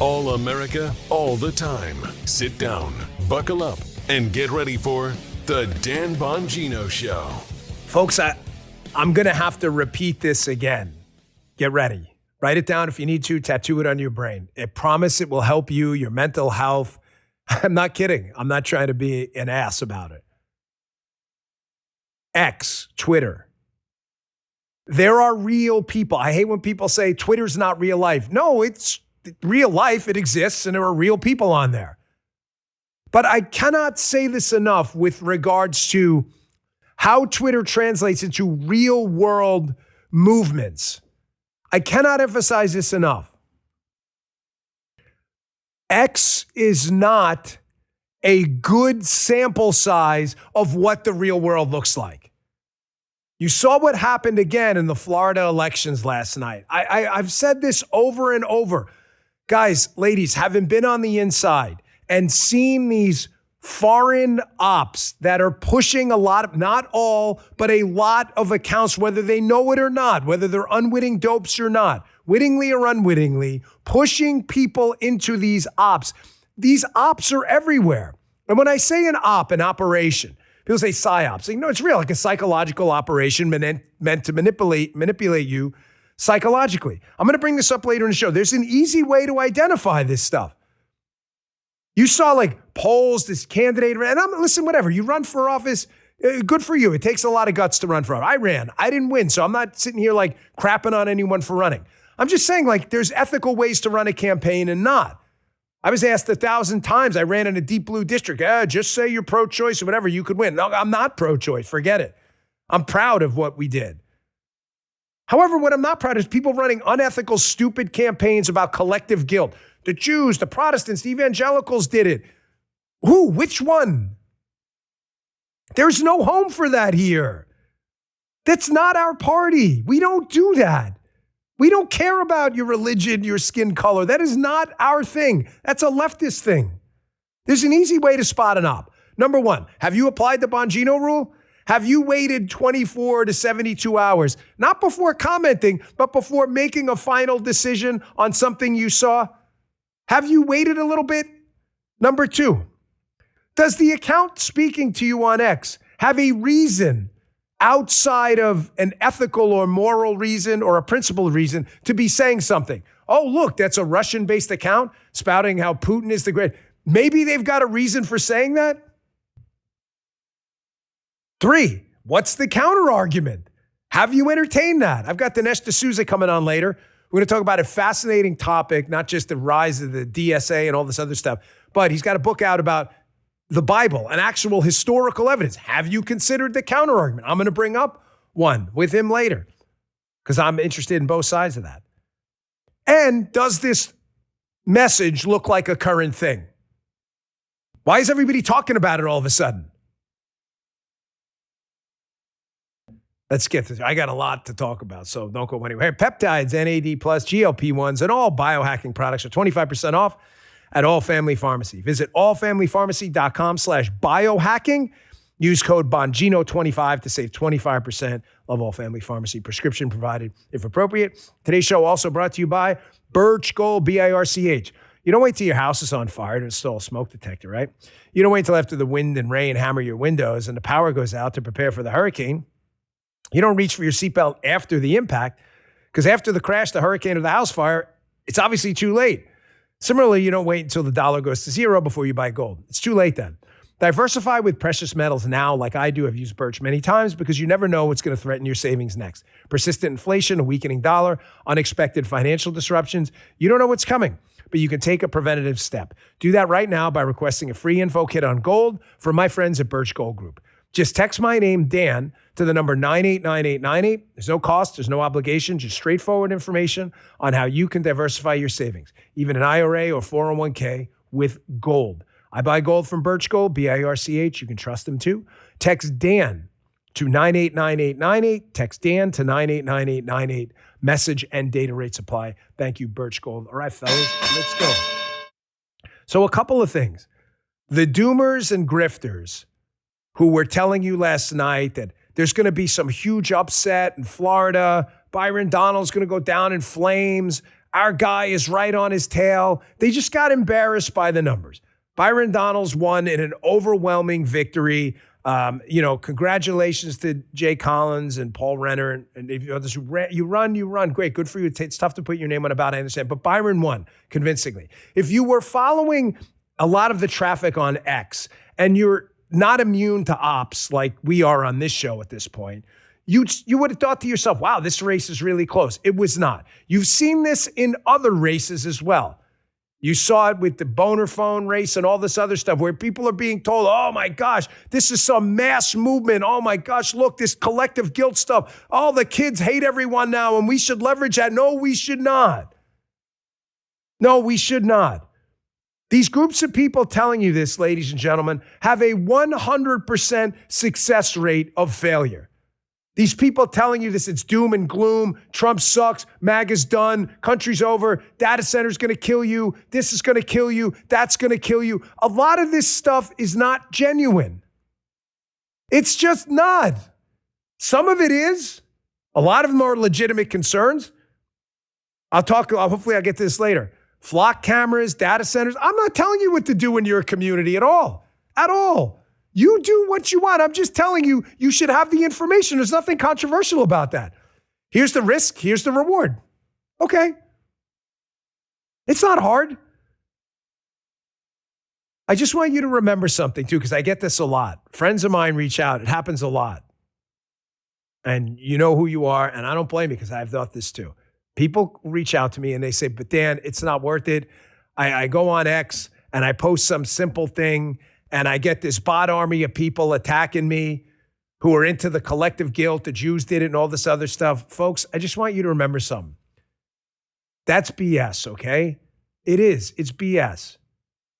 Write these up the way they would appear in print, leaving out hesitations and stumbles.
All America, all the time. Sit down, buckle up, and get ready for The Dan Bongino Show. Folks, I'm going to have to repeat this again. Get ready. Write it down if you need to. Tattoo it on your brain. I promise it will help you, your mental health. I'm not kidding. I'm not trying to be an ass about it. X, Twitter. There are real people. I hate when people say Twitter's not real life. No, it's real life. It exists, and there are real people on there. But I cannot say this enough with regards to how Twitter translates into real world movements. I cannot emphasize this enough. X is not a good sample size of what the real world looks like. You saw what happened again in the Florida elections last night. I've said this over and over. Guys, ladies, having been on the inside and seen these foreign ops that are pushing a lot of, not all, but a lot of accounts, whether they know it or not, whether they're unwitting dopes or not, wittingly or unwittingly, pushing people into these ops. These ops are everywhere. And when I say an operation, people say psyops. No, it's real, like a psychological operation meant to manipulate you psychologically. I'm going to bring this up later in the show. There's an easy way to identify this stuff. You saw like polls, this candidate, and listen, whatever. You run for office, good for you. It takes a lot of guts to run for office. I ran. I didn't win, so I'm not sitting here like crapping on anyone for running. I'm just saying like there's ethical ways to run a campaign and not. I was asked 1,000 times. I ran in a deep blue district. Just say you're pro-choice or whatever, you could win. No, I'm not pro-choice. Forget it. I'm proud of what we did. However, what I'm not proud of is people running unethical, stupid campaigns about collective guilt. The Jews, the Protestants, the evangelicals did it. Who? Which one? There's no home for that here. That's not our party. We don't do that. We don't care about your religion, your skin color. That is not our thing. That's a leftist thing. There's an easy way to spot an op. Number one, have you applied the Bongino rule? Have you waited 24 to 72 hours, not before commenting, but before making a final decision on something you saw? Have you waited a little bit? Number two, does the account speaking to you on X have a reason outside of an ethical or moral reason or a principled reason to be saying something? Oh, look, that's a Russian-based account spouting how Putin is the great. Maybe they've got a reason for saying that. Three, what's the counter argument? Have you entertained that? I've got Dinesh D'Souza coming on later. We're going to talk about a fascinating topic, not just the rise of the DSA and all this other stuff, but he's got a book out about the Bible and actual historical evidence. Have you considered the counter argument? I'm going to bring up one with him later because I'm interested in both sides of that. And does this message look like a current thing? Why is everybody talking about it all of a sudden? Let's get this. I got a lot to talk about, so don't go anywhere. Peptides, NAD+, GLP-1s, and all biohacking products are 25% off at All Family Pharmacy. Visit allfamilypharmacy.com/biohacking. Use code Bongino25 to save 25%. Love All Family Pharmacy. Prescription provided if appropriate. Today's show also brought to you by Birch Gold, BIRCH. You don't wait till your house is on fire to install a smoke detector, right? You don't wait till after the wind and rain hammer your windows and the power goes out to prepare for the hurricane. You don't reach for your seatbelt after the impact because after the crash, the hurricane, or the house fire, it's obviously too late. Similarly, you don't wait until the dollar goes to zero before you buy gold. It's too late then. Diversify with precious metals now, like I do. I've used Birch many times because you never know what's going to threaten your savings next. Persistent inflation, a weakening dollar, unexpected financial disruptions. You don't know what's coming, but you can take a preventative step. Do that right now by requesting a free info kit on gold from my friends at Birch Gold Group. Just text my name, Dan, to the number 989898. There's no cost, there's no obligation, just straightforward information on how you can diversify your savings, even an IRA or 401k with gold. I buy gold from Birch Gold, BIRCH. You can trust them too. Text Dan to 989898. Text Dan to 989898. Message and data rates apply. Thank you, Birch Gold. All right, fellas, let's go. So a couple of things. The doomers and grifters who were telling you last night that there's going to be some huge upset in Florida, Byron Donald's going to go down in flames, our guy is right on his tail. They just got embarrassed by the numbers. Byron Donalds won in an overwhelming victory. Congratulations to Jay Collins and Paul Renner and others who ran. You run. Great. Good for you. It's tough to put your name on a ballot, I understand. But Byron won convincingly. If you were following a lot of the traffic on X and you're not immune to ops like we are on this show at this point, you would have thought to yourself, wow, this race is really close. It was not. You've seen this in other races as well. You saw it with the boner phone race and all this other stuff where people are being told, oh my gosh, this is some mass movement. Oh my gosh, look, this collective guilt stuff. All the kids hate everyone now and we should leverage that. No, we should not. No, we should not. These groups of people telling you this, ladies and gentlemen, have a 100% success rate of failure. These people telling you this, it's doom and gloom. Trump sucks. MAGA's done. Country's over. Data center's going to kill you. This is going to kill you. That's going to kill you. A lot of this stuff is not genuine. It's just not. Some of it is. A lot of them are legitimate concerns. Hopefully I'll get to this later. Flock cameras, data centers. I'm not telling you what to do in your community at all. At all. You do what you want. I'm just telling you, you should have the information. There's nothing controversial about that. Here's the risk. Here's the reward. Okay. It's not hard. I just want you to remember something too, because I get this a lot. Friends of mine reach out. It happens a lot. And you know who you are, and I don't blame you because I've thought this too. People reach out to me and they say, but Dan, it's not worth it. I go on X and I post some simple thing and I get this bot army of people attacking me who are into the collective guilt. The Jews did it and all this other stuff. Folks, I just want you to remember something. That's BS, okay? It is. It's BS.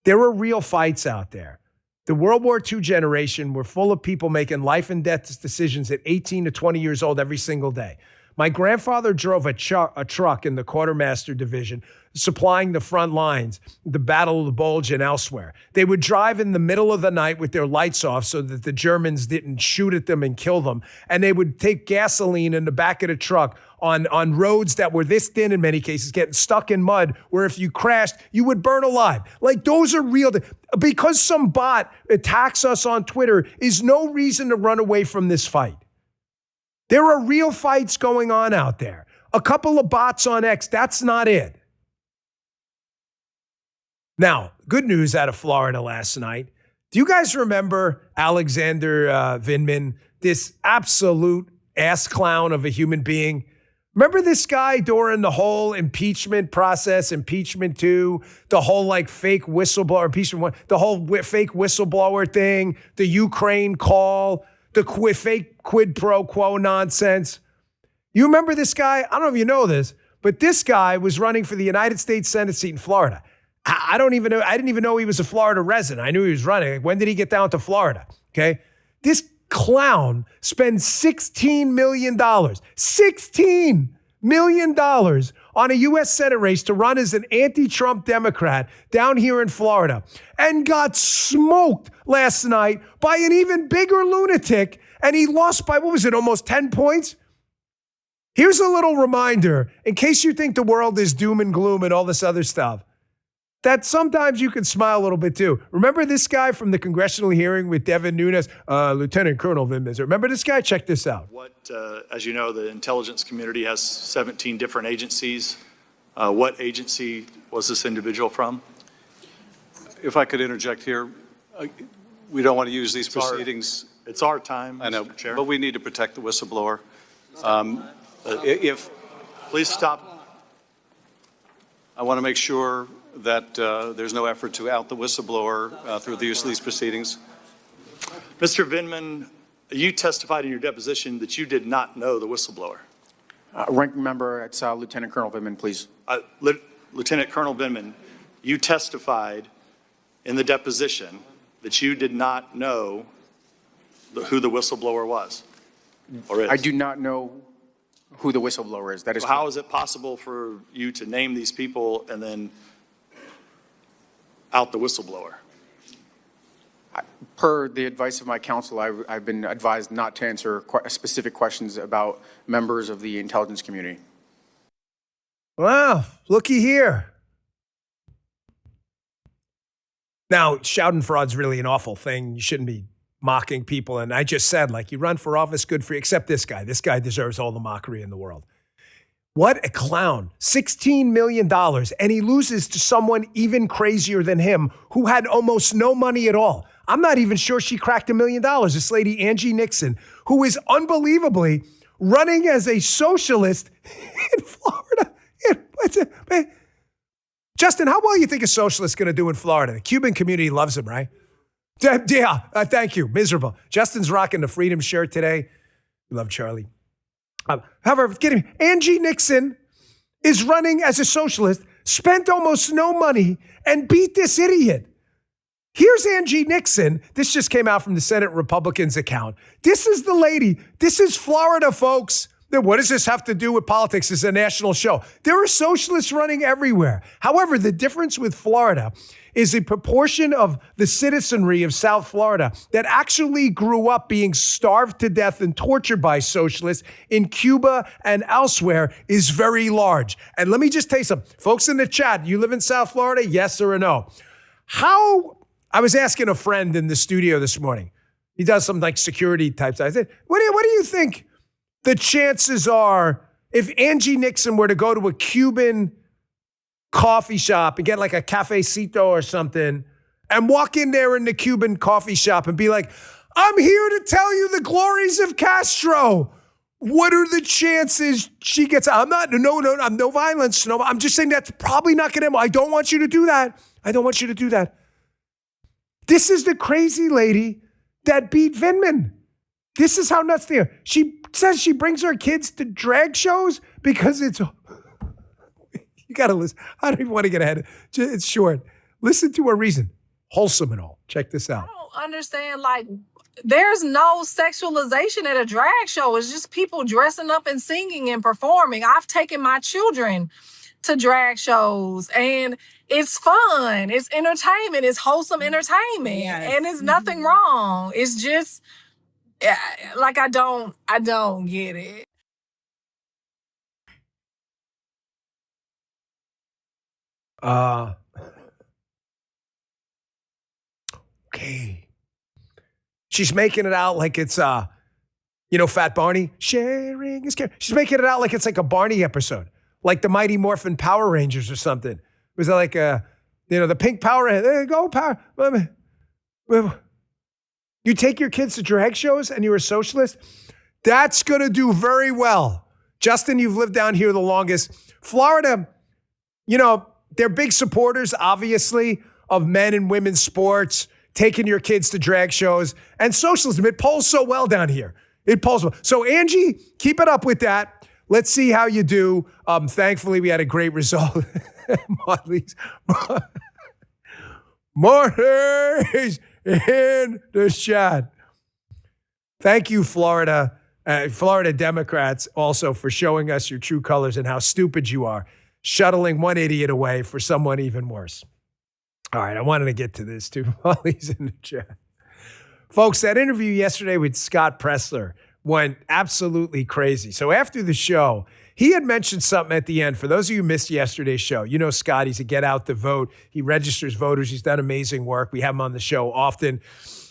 There are real fights out there. The World War II generation were full of people making life and death decisions at 18 to 20 years old every single day. My grandfather drove a truck in the Quartermaster Division, supplying the front lines, the Battle of the Bulge and elsewhere. They would drive in the middle of the night with their lights off so that the Germans didn't shoot at them and kill them. And they would take gasoline in the back of the truck on roads that were this thin in many cases, getting stuck in mud, where if you crashed, you would burn alive. Like, those are real. Because some bot attacks us on Twitter is no reason to run away from this fight. There are real fights going on out there. A couple of bots on X, that's not it. Now, good news out of Florida last night. Do you guys remember Alexander Vindman, this absolute ass clown of a human being? Remember this guy during the whole impeachment process, impeachment 2, the whole fake whistleblower, impeachment 1, the whole fake whistleblower thing, the Ukraine call, the fake quid pro quo nonsense. You remember this guy? I don't know if you know this, but this guy was running for the United States Senate seat in Florida. I don't even know. I didn't even know he was a Florida resident. I knew he was running. When did he get down to Florida? Okay. This clown spends $16 million, $16 million on a U.S. Senate race to run as an anti-Trump Democrat down here in Florida and got smoked last night by an even bigger lunatic. And he lost by, almost 10 points? Here's a little reminder, in case you think the world is doom and gloom and all this other stuff, that sometimes you can smile a little bit too. Remember this guy from the congressional hearing with Devin Nunes, Lieutenant Colonel Vindman? Remember this guy? Check this out. As you know, the intelligence community has 17 different agencies. What agency was this individual from? If I could interject here, we don't want to use these proceedings. It's our time, I know, Mr. Chair. but we need to protect the whistleblower. Please stop. I want to make sure that there's no effort to out the whistleblower through the use of these proceedings. Mr. Vindman, you testified in your deposition that you did not know the whistleblower. Ranking member, it's Lieutenant Colonel Vindman, please. Lieutenant Colonel Vindman, you testified in the deposition that you did not know who the whistleblower was or is. I do not know who the whistleblower is. That is. So how is it possible for you to name these people and then out the whistleblower? Per the advice of my counsel, I've been advised not to answer specific questions about members of the intelligence community. Wow, looky here. Now, Schadenfraud's really an awful thing. You shouldn't be mocking people. And I just said, like, you run for office, good for you, except this guy. This guy deserves all the mockery in the world. What a clown. $16 million. And he loses to someone even crazier than him who had almost no money at all. I'm not even sure she cracked $1 million. This lady, Angie Nixon, who is unbelievably running as a socialist in Florida. Justin, how well you think a socialist is going to do in Florida? The Cuban community loves him, right? Yeah, thank you. Miserable. Justin's rocking the Freedom shirt today. We love Charlie. However, Angie Nixon is running as a socialist, spent almost no money, and beat this idiot. Here's Angie Nixon. This just came out from the Senate Republicans account. This is the lady. This is Florida, folks. What does this have to do with politics? It's a national show. There are socialists running everywhere. However, the difference with Florida is a proportion of the citizenry of South Florida that actually grew up being starved to death and tortured by socialists in Cuba and elsewhere is very large. And let me just tell you something. Folks in the chat, you live in South Florida? Yes or no? I was asking a friend in the studio this morning. He does some like security type stuff. I said, what do you think the chances are if Angie Nixon were to go to a Cuban coffee shop and get like a cafecito or something and walk in there in the Cuban coffee shop and be like, I'm here to tell you the glories of Castro. What are the chances she gets out? I'm no violence. No, I'm just saying that's probably not going to happen. I don't want you to do that. This is the crazy lady that beat Vindman. This is how nuts they are. She says she brings her kids to drag shows because it's... You got to listen. I don't even want to get ahead. It's short. Listen to her reason. Wholesome and all. Check this out. I don't understand. Like, there's no sexualization at a drag show. It's just people dressing up and singing and performing. I've taken my children to drag shows and it's fun. It's entertainment. It's wholesome entertainment. Yes. And it's nothing wrong. It's just like, I don't get it. Okay. She's making it out like it's, Fat Barney. Sharing is caring. She's making it out like it's like a Barney episode, like the Mighty Morphin Power Rangers or something. Was it like the pink Power Rangers? There you go, Power. You take your kids to drag shows and you're a socialist? That's going to do very well. Justin, you've lived down here the longest. Florida, they're big supporters, obviously, of men and women's sports, taking your kids to drag shows, and socialism. It polls so well down here. It polls well. So, Angie, keep it up with that. Let's see how you do. Thankfully, we had a great result. Morens in the chat. Thank you, Florida. Florida Democrats also for showing us your true colors and how stupid you are, shuttling one idiot away for someone even worse. All right, I wanted to get to this too while he's in the chat. Folks, that interview yesterday with Scott Pressler went absolutely crazy. So after the show, he had mentioned something at the end. For those of you who missed yesterday's show, Scott, he's a Get Out the Vote. He registers voters. He's done amazing work. We have him on the show often.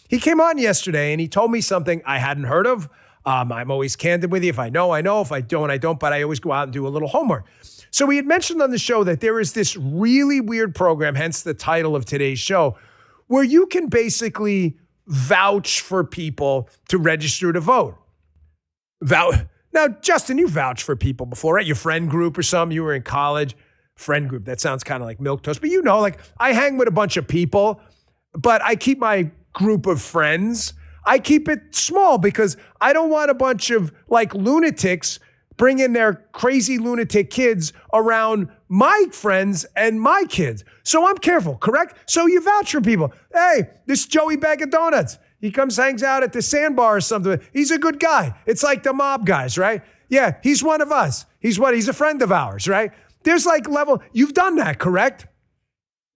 He came on yesterday and he told me something I hadn't heard of. I'm always candid with you. If I know, I know. If I don't, I don't. But I always go out and do a little homework. So we had mentioned on the show that there is this really weird program, hence the title of today's show, where you can basically vouch for people to register to vote. Now, Justin, you vouched for people before, right? Your friend group or something. You were in college. Friend group, that sounds kind of like milquetoast. But I hang with a bunch of people, but I keep my group of friends. I keep it small because I don't want a bunch of lunatics bringing their crazy lunatic kids around my friends and my kids. So I'm careful, correct? So you vouch for people. Hey, this Joey Bag of Donuts. He comes, hangs out at the sandbar or something. He's a good guy. It's like the mob guys, right? Yeah, he's one of us. He's a friend of ours, right? There's level. You've done that, correct?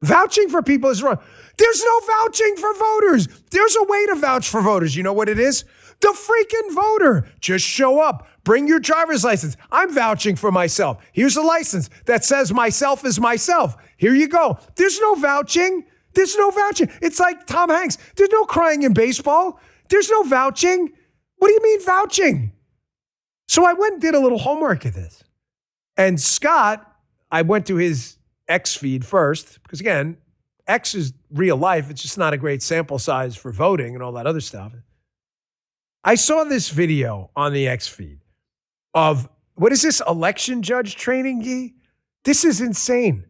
Vouching for people is wrong. There's no vouching for voters. There's a way to vouch for voters. You know what it is? The freaking voter. Just show up. Bring your driver's license. I'm vouching for myself. Here's a license that says myself is myself. Here you go. There's no vouching. There's no vouching. It's like Tom Hanks. There's no crying in baseball. There's no vouching. What do you mean vouching? So I went and did a little homework of this. And Scott, I went to his X feed first, because again, X is real life. It's just not a great sample size for voting and all that other stuff. I saw this video on the X feed of, what is this, election judge training, Guy? This is insane.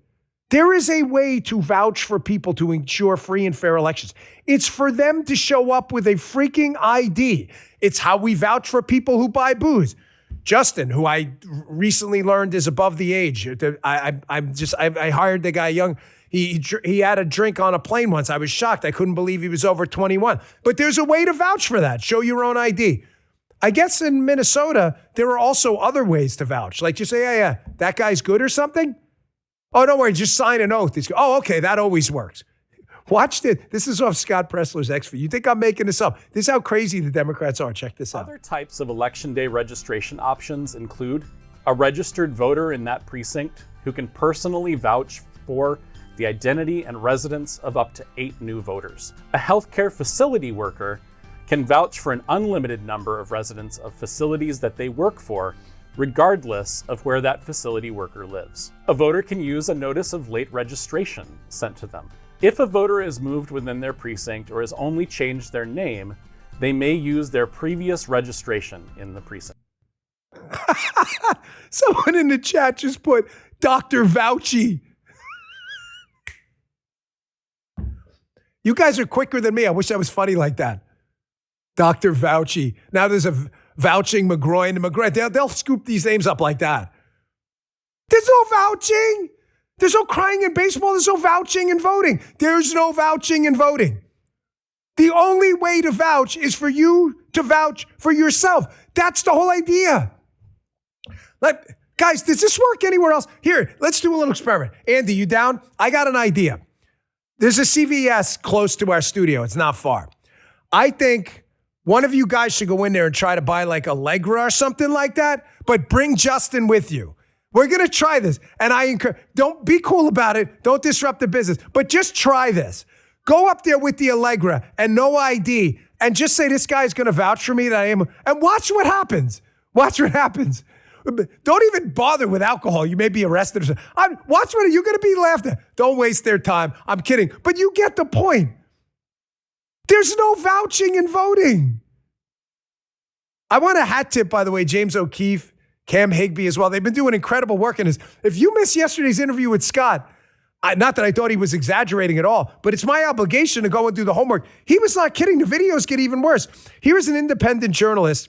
There is a way to vouch for people to ensure free and fair elections. It's for them to show up with a freaking ID. It's how we vouch for people who buy booze. Justin, who I recently learned is above the age. I hired the guy young. He had a drink on a plane once. I was shocked. I couldn't believe he was over 21. But there's a way to vouch for that. Show your own ID. I guess in Minnesota, there are also other ways to vouch. Like just say, yeah, that guy's good or something. Oh, don't worry, just sign an oath. Oh, okay, that always works. Watch this. This is off Scott Pressler's X feed. You think I'm making this up? This is how crazy the Democrats are. Check this out. Other types of election day registration options include a registered voter in that precinct who can personally vouch for the identity and residence of up to 8 new voters. A healthcare facility worker can vouch for an unlimited number of residents of facilities that they work for, regardless of where that facility worker lives. A voter can use a notice of late registration sent to them. If a voter is moved within their precinct or has only changed their name, they may use their previous registration in the precinct. Someone in the chat just put Dr. Vouchy. You guys are quicker than me. I wish I was funny like that. Dr. Vouchy. Now there's a vouching McGroin. They'll scoop these names up like that. There's no vouching. There's no crying in baseball. There's no vouching in voting. There's no vouching in voting. The only way to vouch is for you to vouch for yourself. That's the whole idea. Guys, does this work anywhere else? Here, let's do a little experiment. Andy, you down? I got an idea. There's a CVS close to our studio. It's not far. I think one of you guys should go in there and try to buy like Allegra or something like that, but bring Justin with you. We're going to try this. And I encourage, don't be cool about it. Don't disrupt the business, but just try this. Go up there with the Allegra and no ID and just say, this guy's going to vouch for me that I am, and watch what happens. Watch what happens. Don't even bother with alcohol. You may be arrested or something. Watch what you're going to be laughed at. Don't waste their time. I'm kidding. But you get the point. There's no vouching in voting. I want a hat tip, by the way, James O'Keefe, Cam Higbee as well. They've been doing incredible work in this. If you missed yesterday's interview with Scott, not that I thought he was exaggerating at all, but it's my obligation to go and do the homework. He was not kidding. The videos get even worse. Here's an independent journalist,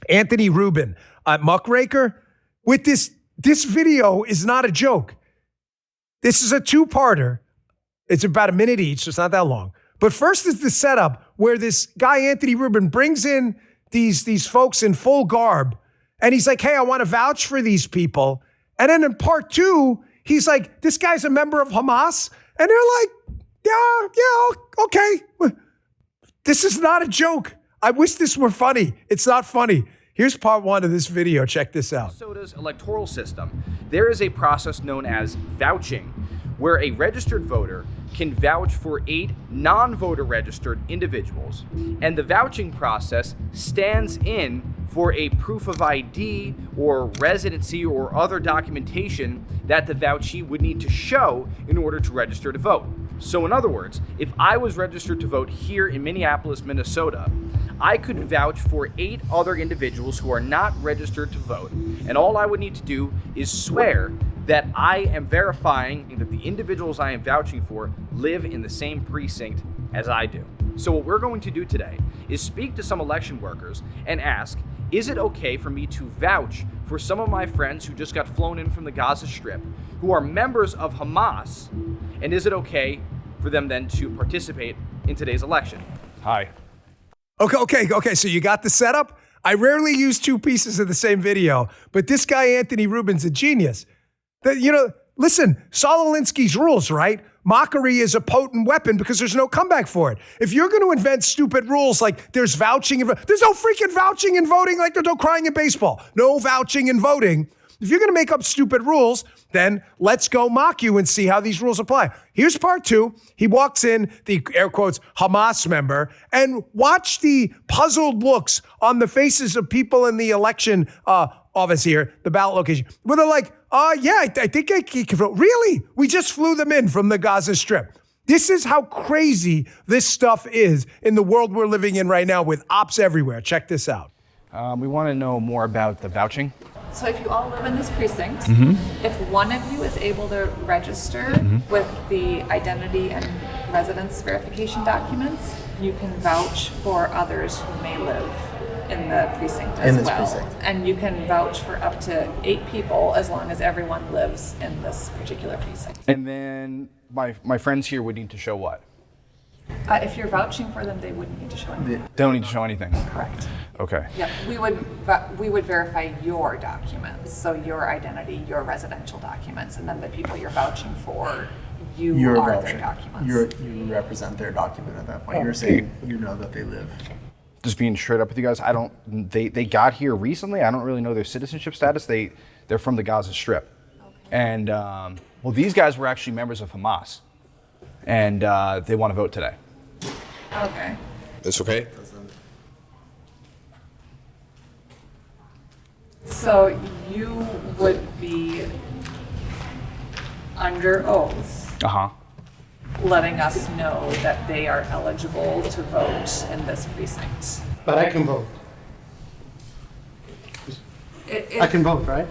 Anthony Rubin, at Muckraker, with this video is not a joke. This is a two-parter. It's about a minute each, so it's not that long. But first is the setup where this guy, Anthony Rubin, brings in these folks in full garb, and he's like, hey, I want to vouch for these people. And then in part two, he's like, this guy's a member of Hamas. And they're like, yeah, okay. This is not a joke. I wish this were funny. It's not funny. Here's part one of this video. Check this out. Minnesota's electoral system, there is a process known as vouching, where a registered voter can vouch for 8 non-voter registered individuals. And the vouching process stands in for a proof of ID or residency or other documentation that the vouchee would need to show in order to register to vote. So in other words, if I was registered to vote here in Minneapolis, Minnesota, I could vouch for 8 other individuals who are not registered to vote. And all I would need to do is swear that I am verifying that the individuals I am vouching for live in the same precinct as I do. So what we're going to do today is speak to some election workers and ask, is it okay for me to vouch for some of my friends who just got flown in from the Gaza Strip, who are members of Hamas, and is it okay for them then to participate in today's election? Hi. Okay. So you got the setup? I rarely use two pieces of the same video, but this guy, Anthony Rubin's a genius. listen, Saul Alinsky's rules, right? Mockery is a potent weapon because there's no comeback for it. If you're going to invent stupid rules like there's vouching, there's no freaking vouching and voting like there's no crying in baseball. No vouching and voting. If you're going to make up stupid rules, then let's go mock you and see how these rules apply. Here's part 2. He walks in, the air quotes, Hamas member, and watch the puzzled looks on the faces of people in the election office here, the ballot location, where they're like, yeah, I think I can vote. Really? We just flew them in from the Gaza Strip. This is how crazy this stuff is in the world we're living in right now with ops everywhere. Check this out. We want to know more about the vouching. So if you all live in this precinct, if one of you is able to register with the identity and residence verification documents, you can vouch for others who may live in the precinct as well. And you can vouch for up to 8 people as long as everyone lives in this particular precinct. And then my friends here would need to show what? If you're vouching for them, they wouldn't need to show anything. They don't need to show anything? Correct. Okay. Yep, we would verify your documents, so your identity, your residential documents, and then the people you're vouching for, you're are vouching. Their documents. You represent their document at that point. You're saying you know that they live. Just being straight up with you guys, they got here recently. I don't really know their citizenship status. They're from the Gaza Strip. Okay. And well, these guys were actually members of Hamas, and they want to vote today. Okay. That's okay. So you would be under oath, letting us know that they are eligible to vote in this precinct. But I can vote. I can vote, right?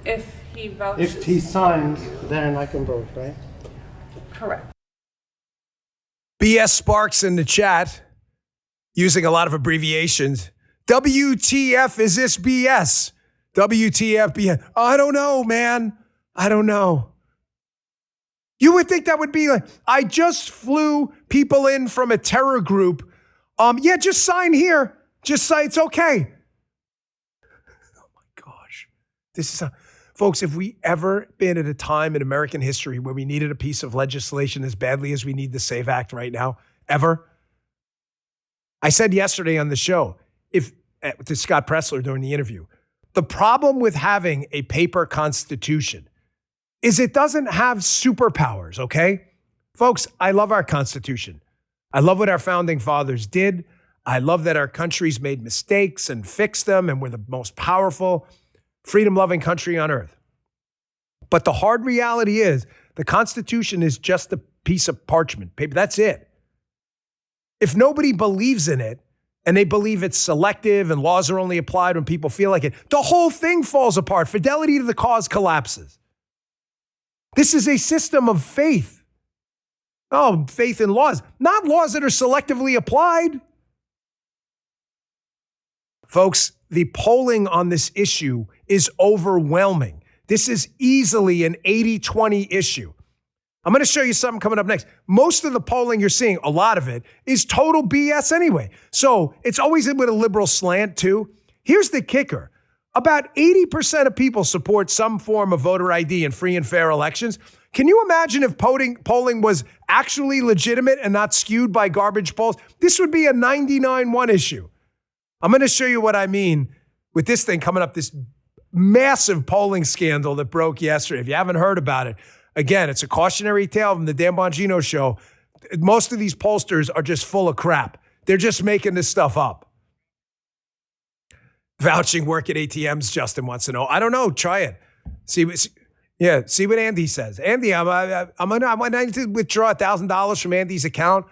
If he vouches. If he signs, then I can vote, right? Correct. BS Sparks in the chat, using a lot of abbreviations. WTF is this BS? WTF BS. I don't know, man. I don't know. You would think that would be like, I just flew people in from a terror group. Yeah, just sign here. Just sign, it's okay. Oh my gosh. This is, folks, if we ever been at a time in American history where we needed a piece of legislation as badly as we need the SAVE Act right now, ever? I said yesterday on the show, to Scott Pressler during the interview, the problem with having a paper constitution is it doesn't have superpowers, okay? Folks, I love our Constitution. I love what our founding fathers did. I love that our country's made mistakes and fixed them, and we're the most powerful, freedom-loving country on earth. But the hard reality is the Constitution is just a piece of parchment paper. That's it. If nobody believes in it, and they believe it's selective and laws are only applied when people feel like it, the whole thing falls apart. Fidelity to the cause collapses. This is a system of faith. Oh, faith in laws, not laws that are selectively applied. Folks, the polling on this issue is overwhelming. This is easily an 80-20 issue. I'm going to show you something coming up next. Most of the polling you're seeing, a lot of it, is total BS anyway. So it's always with a liberal slant too. Here's the kicker. About 80% of people support some form of voter ID in free and fair elections. Can you imagine if polling was actually legitimate and not skewed by garbage polls? This would be a 99-1 issue. I'm going to show you what I mean with this thing coming up, this massive polling scandal that broke yesterday. If you haven't heard about it, again, it's a cautionary tale from the Dan Bongino show. Most of these pollsters are just full of crap. They're just making this stuff up. Vouching work at ATMs, Justin wants to know. I don't know. Try it. See what Andy says. Andy, I need to withdraw $1,000 from Andy's account.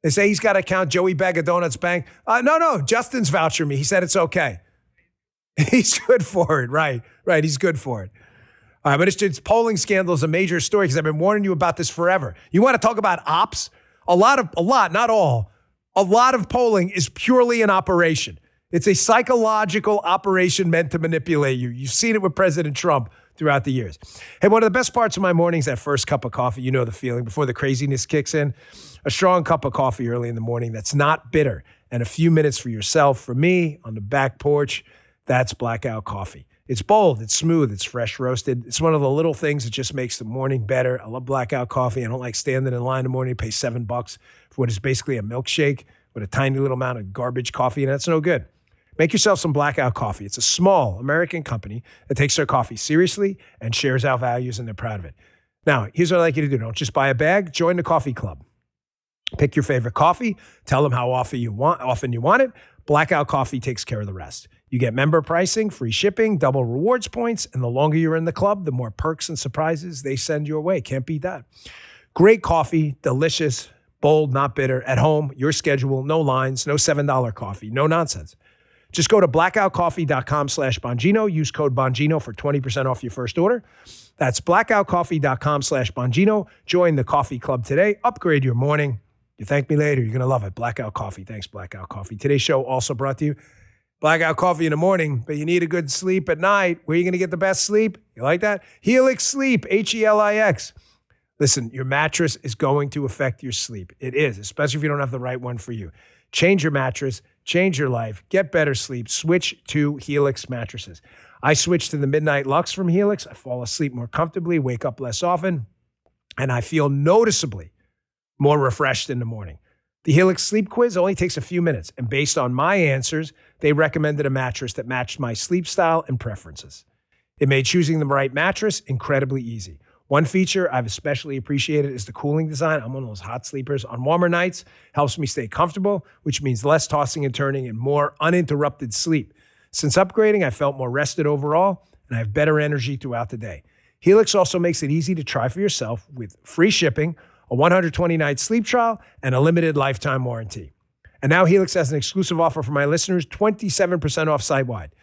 They say he's got an account, Joey Bag of Donuts Bank. No, Justin's vouchering me. He said it's okay. He's good for it. Right. He's good for it. All right, but it's polling scandal is a major story because I've been warning you about this forever. You want to talk about ops? A lot, not all. A lot of polling is purely an operation. It's a psychological operation meant to manipulate you. You've seen it with President Trump throughout the years. Hey, one of the best parts of my morning is that first cup of coffee. You know the feeling before the craziness kicks in. A strong cup of coffee early in the morning that's not bitter. And a few minutes for yourself, for me, on the back porch, that's Blackout Coffee. It's bold, it's smooth, it's fresh roasted. It's one of the little things that just makes the morning better. I love blackout coffee. I don't like standing in line in the morning to pay $7 for what is basically a milkshake with a tiny little amount of garbage coffee, and that's no good. Make yourself some blackout coffee. It's a small American company that takes their coffee seriously and shares our values, and they're proud of it. Now, here's what I'd like you to do. Don't just buy a bag. Join the coffee club. Pick your favorite coffee. Tell them how often you want it. Blackout Coffee takes care of the rest. You get member pricing, free shipping, double rewards points, and the longer you're in the club, the more perks and surprises they send your way. Can't beat that. Great coffee, delicious, bold, not bitter, at home, your schedule, no lines, no $7 coffee, no nonsense. Just go to blackoutcoffee.com/Bongino. Use code Bongino for 20% off your first order. That's blackoutcoffee.com/Bongino. Join the coffee club today. Upgrade your morning. You thank me later. You're going to love it. Blackout Coffee. Thanks, Blackout Coffee. Today's show also brought to you Blackout Coffee in the morning, but you need a good sleep at night. Where are you going to get the best sleep? You like that? Helix Sleep, Helix. Listen, your mattress is going to affect your sleep. It is, especially if you don't have the right one for you. Change your mattress, change your life, get better sleep, switch to Helix mattresses. I switched to the Midnight Lux from Helix. I fall asleep more comfortably, wake up less often, and I feel noticeably more refreshed in the morning. The Helix Sleep Quiz only takes a few minutes, and based on my answers, they recommended a mattress that matched my sleep style and preferences. It made choosing the right mattress incredibly easy. One feature I've especially appreciated is the cooling design. I'm one of those hot sleepers. On warmer nights, helps me stay comfortable, which means less tossing and turning and more uninterrupted sleep. Since upgrading, I felt more rested overall, and I have better energy throughout the day. Helix also makes it easy to try for yourself with free shipping, a 120-night sleep trial, and a limited lifetime warranty. And now Helix has an exclusive offer for my listeners, 27% off site-wide.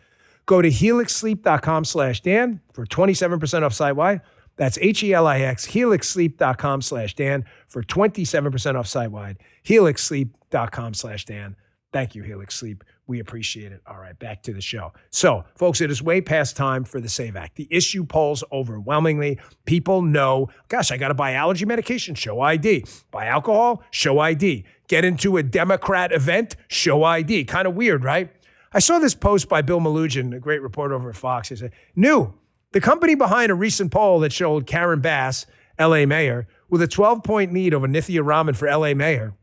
Go to helixsleep.com/Dan for 27% off site-wide. That's HELIX, helixsleep.com/Dan for 27% off site-wide. helixsleep.com/Dan. Thank you, Helix Sleep. We appreciate it. All right, back to the show. So, folks, it is way past time for the SAVE Act. The issue polls overwhelmingly. People know, gosh, I got to buy allergy medication, show ID. Buy alcohol, show ID. Get into a Democrat event, show ID. Kind of weird, right? I saw this post by Bill Malugin, a great reporter over at Fox. He said, the company behind a recent poll that showed Karen Bass, LA mayor, with a 12-point lead over Nithya Raman for LA mayor,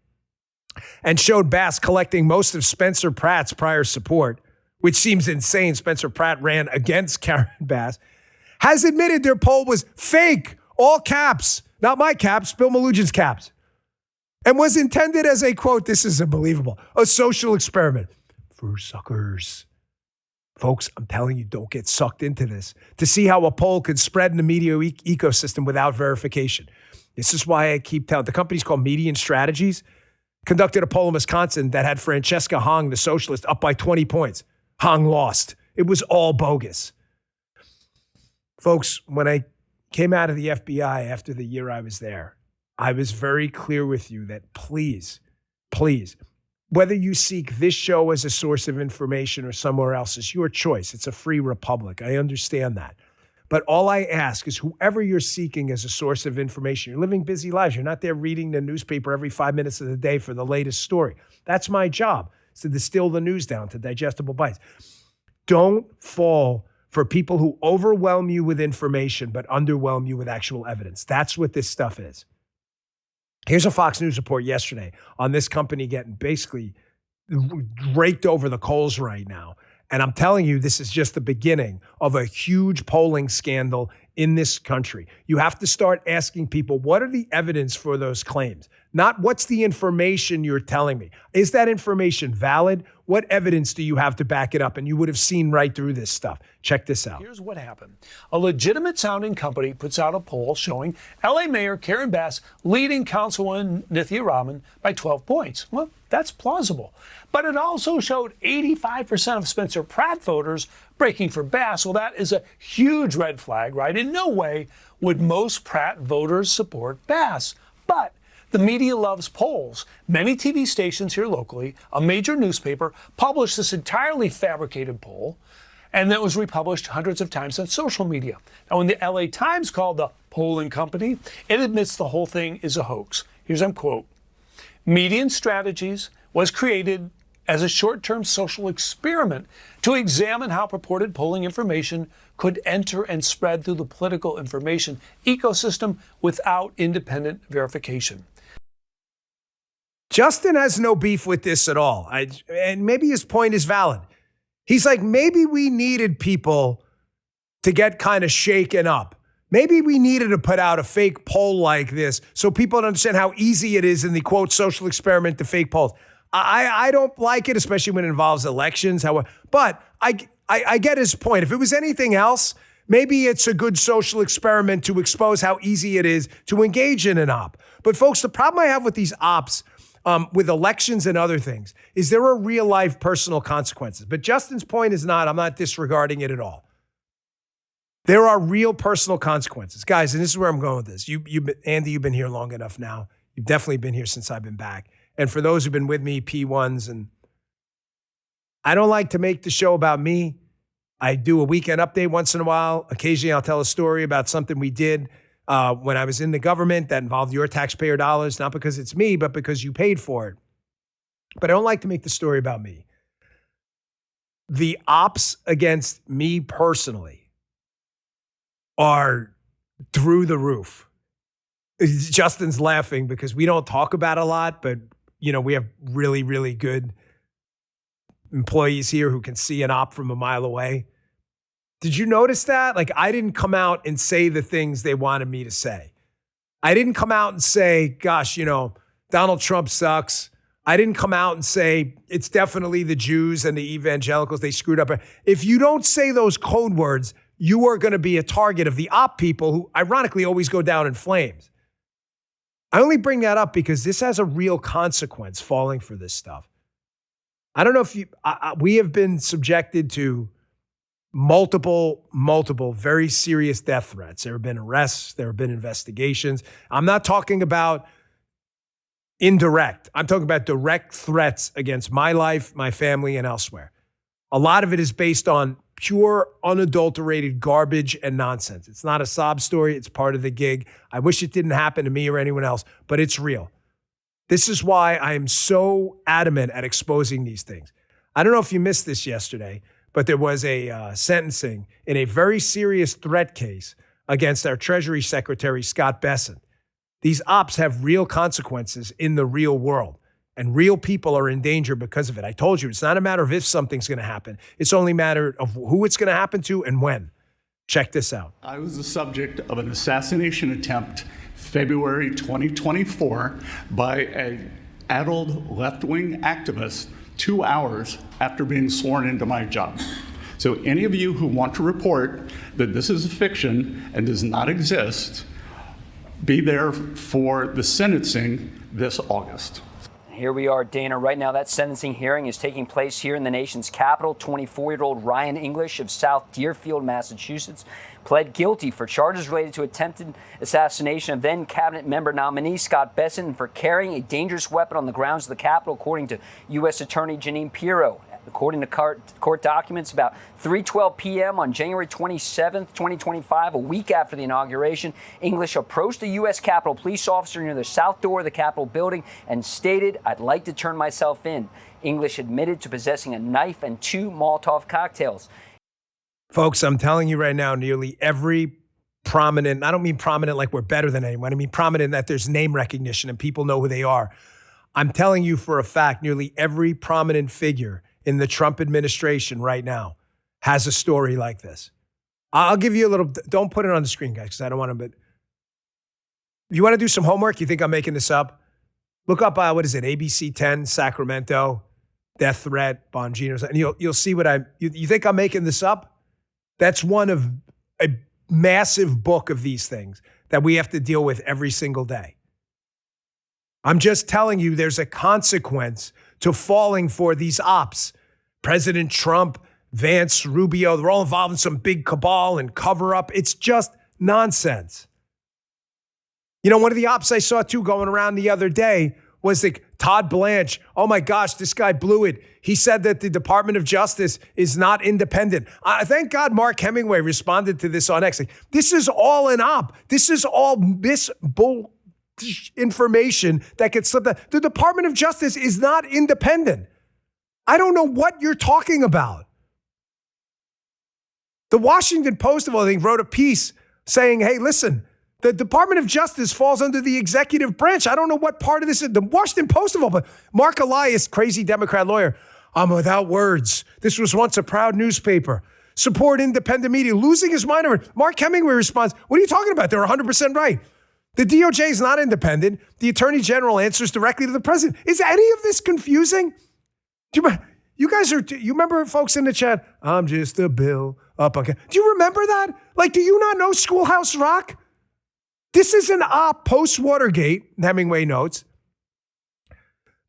and showed Bass collecting most of Spencer Pratt's prior support, which seems insane. Spencer Pratt ran against Karen Bass, has admitted their poll was fake, all caps, not my caps, Bill Malugin's caps, and was intended as a, quote, this is unbelievable, a social experiment for suckers. Folks, I'm telling you, don't get sucked into this to see how a poll could spread in the media ecosystem without verification. This is why I keep telling, the company's called Median Strategies, conducted a poll in Wisconsin that had Francesca Hong, the socialist, up by 20 points. Hong lost. It was all bogus. Folks, when I came out of the FBI after the year I was there, I was very clear with you that please, whether you seek this show as a source of information or somewhere else, it's your choice. It's a free republic. I understand that. But all I ask is whoever you're seeking as a source of information, you're living busy lives. You're not there reading the newspaper every 5 minutes of the day for the latest story. That's my job, is to distill the news down to digestible bites. Don't fall for people who overwhelm you with information but underwhelm you with actual evidence. That's what this stuff is. Here's a Fox News report yesterday on this company getting basically raked over the coals right now. And I'm telling you, this is just the beginning of a huge polling scandal in this country. You have to start asking people, what are the evidence for those claims? Not what's the information you're telling me. Is that information valid? What evidence do you have to back it up? And you would have seen right through this stuff. Check this out. Here's what happened. A legitimate sounding company puts out a poll showing LA Mayor Karen Bass leading Councilwoman Nithya Raman by 12 points. Well, that's plausible. But it also showed 85% of Spencer Pratt voters breaking for Bass. Well, that is a huge red flag, right? In no way would most Pratt voters support Bass. But the media loves polls. Many TV stations here locally, a major newspaper, published this entirely fabricated poll, and that was republished hundreds of times on social media. Now, when the LA Times called the polling company, it admits the whole thing is a hoax. Here's a quote. Median Strategies was created as a short-term social experiment to examine how purported polling information could enter and spread through the political information ecosystem without independent verification. Justin has no beef with this at all. And maybe his point is valid. He's like, maybe we needed people to get kind of shaken up. Maybe we needed to put out a fake poll like this so people understand how easy it is in the, quote, social experiment to fake polls. I don't like it, especially when it involves elections. But I get his point. If it was anything else, maybe it's a good social experiment to expose how easy it is to engage in an op. But folks, the problem I have with these ops, with elections and other things, is there are real life personal consequences. But Justin's point is not, I'm not disregarding it at all. There are real personal consequences. Guys, and this is where I'm going with this. Andy, you've been here long enough now. You've definitely been here since I've been back. And for those who've been with me, P1s, and I don't like to make the show about me. I do a weekend update once in a while. Occasionally, I'll tell a story about something we did when I was in the government that involved your taxpayer dollars, not because it's me, but because you paid for it. But I don't like to make the story about me. The ops against me personally are through the roof. Justin's laughing because we don't talk about it a lot, but we have really, really good employees here who can see an op from a mile away. Did you notice that? Like, I didn't come out and say the things they wanted me to say. I didn't come out and say, gosh, Donald Trump sucks. I didn't come out and say it's definitely the Jews and the evangelicals, they screwed up. If you don't say those code words, you are going to be a target of the op people who ironically always go down in flames. I only bring that up because this has a real consequence falling for this stuff. I don't know if we have been subjected to multiple very serious death threats. There have been arrests. There have been investigations. I'm not talking about indirect. I'm talking about direct threats against my life, my family, and elsewhere. A lot of it is based on pure, unadulterated garbage and nonsense. It's not a sob story. It's part of the gig. I wish it didn't happen to me or anyone else, but it's real. This is why I am so adamant at exposing these things. I don't know if you missed this yesterday, but there was a sentencing in a very serious threat case against our Treasury Secretary, Scott Bessent. These ops have real consequences in the real world, and real people are in danger because of it. I told you, it's not a matter of if something's going to happen. It's only a matter of who it's going to happen to and when. Check this out. I was the subject of an assassination attempt February 2024 by an addled left-wing activist 2 hours after being sworn into my job. So any of you who want to report that this is a fiction and does not exist, be there for the sentencing this August. Here we are, Dana. Right now, that sentencing hearing is taking place here in the nation's capital. 24-year-old Ryan English of South Deerfield, Massachusetts, pled guilty for charges related to attempted assassination of then cabinet member nominee Scott Bessent and for carrying a dangerous weapon on the grounds of the Capitol, according to U.S. Attorney Janine Pirro. According to court documents, about 3:12 p.m. on January 27, 2025, a week after the inauguration, English approached a U.S. Capitol police officer near the south door of the Capitol building and stated, "I'd like to turn myself in." English admitted to possessing a knife and 2 Molotov cocktails. Folks, I'm telling you right now, nearly every prominent, I don't mean prominent like we're better than anyone. I mean prominent that there's name recognition and people know who they are. I'm telling you for a fact, nearly every prominent figure in the Trump administration right now has a story like this. I'll give you a little, don't put it on the screen, guys, because I don't want to, but if you want to do some homework, you think I'm making this up? Look up, what is it, ABC 10, Sacramento, death threat, Bongino, and you'll see what you think I'm making this up? That's one of a massive book of these things that we have to deal with every single day. I'm just telling you there's a consequence to falling for these ops. President Trump, Vance, Rubio, they're all involved in some big cabal and cover up. It's just nonsense. One of the ops I saw too going around the other day was like Todd Blanche. Oh my gosh, this guy blew it. He said that the Department of Justice is not independent. Thank God Mark Hemingway responded to this on X. Like, this is all an op. This is all bull information that gets slipped out. The Department of Justice is not independent. I don't know what you're talking about. The Washington Post, of all things, wrote a piece saying, hey, listen, the Department of Justice falls under the executive branch. I don't know what part of this is. The Washington Post, of all, but Mark Elias, crazy Democrat lawyer, I'm without words. This was once a proud newspaper. Support independent media. Losing his mind over it. Mark Hemingway responds, what are you talking about? They're 100% right. The DOJ is not independent. The Attorney General answers directly to the president. Is any of this confusing? You remember folks in the chat? I'm just a bill up. Okay. Do you remember that? Like, do you not know Schoolhouse Rock? This is an op post-Watergate, Hemingway notes,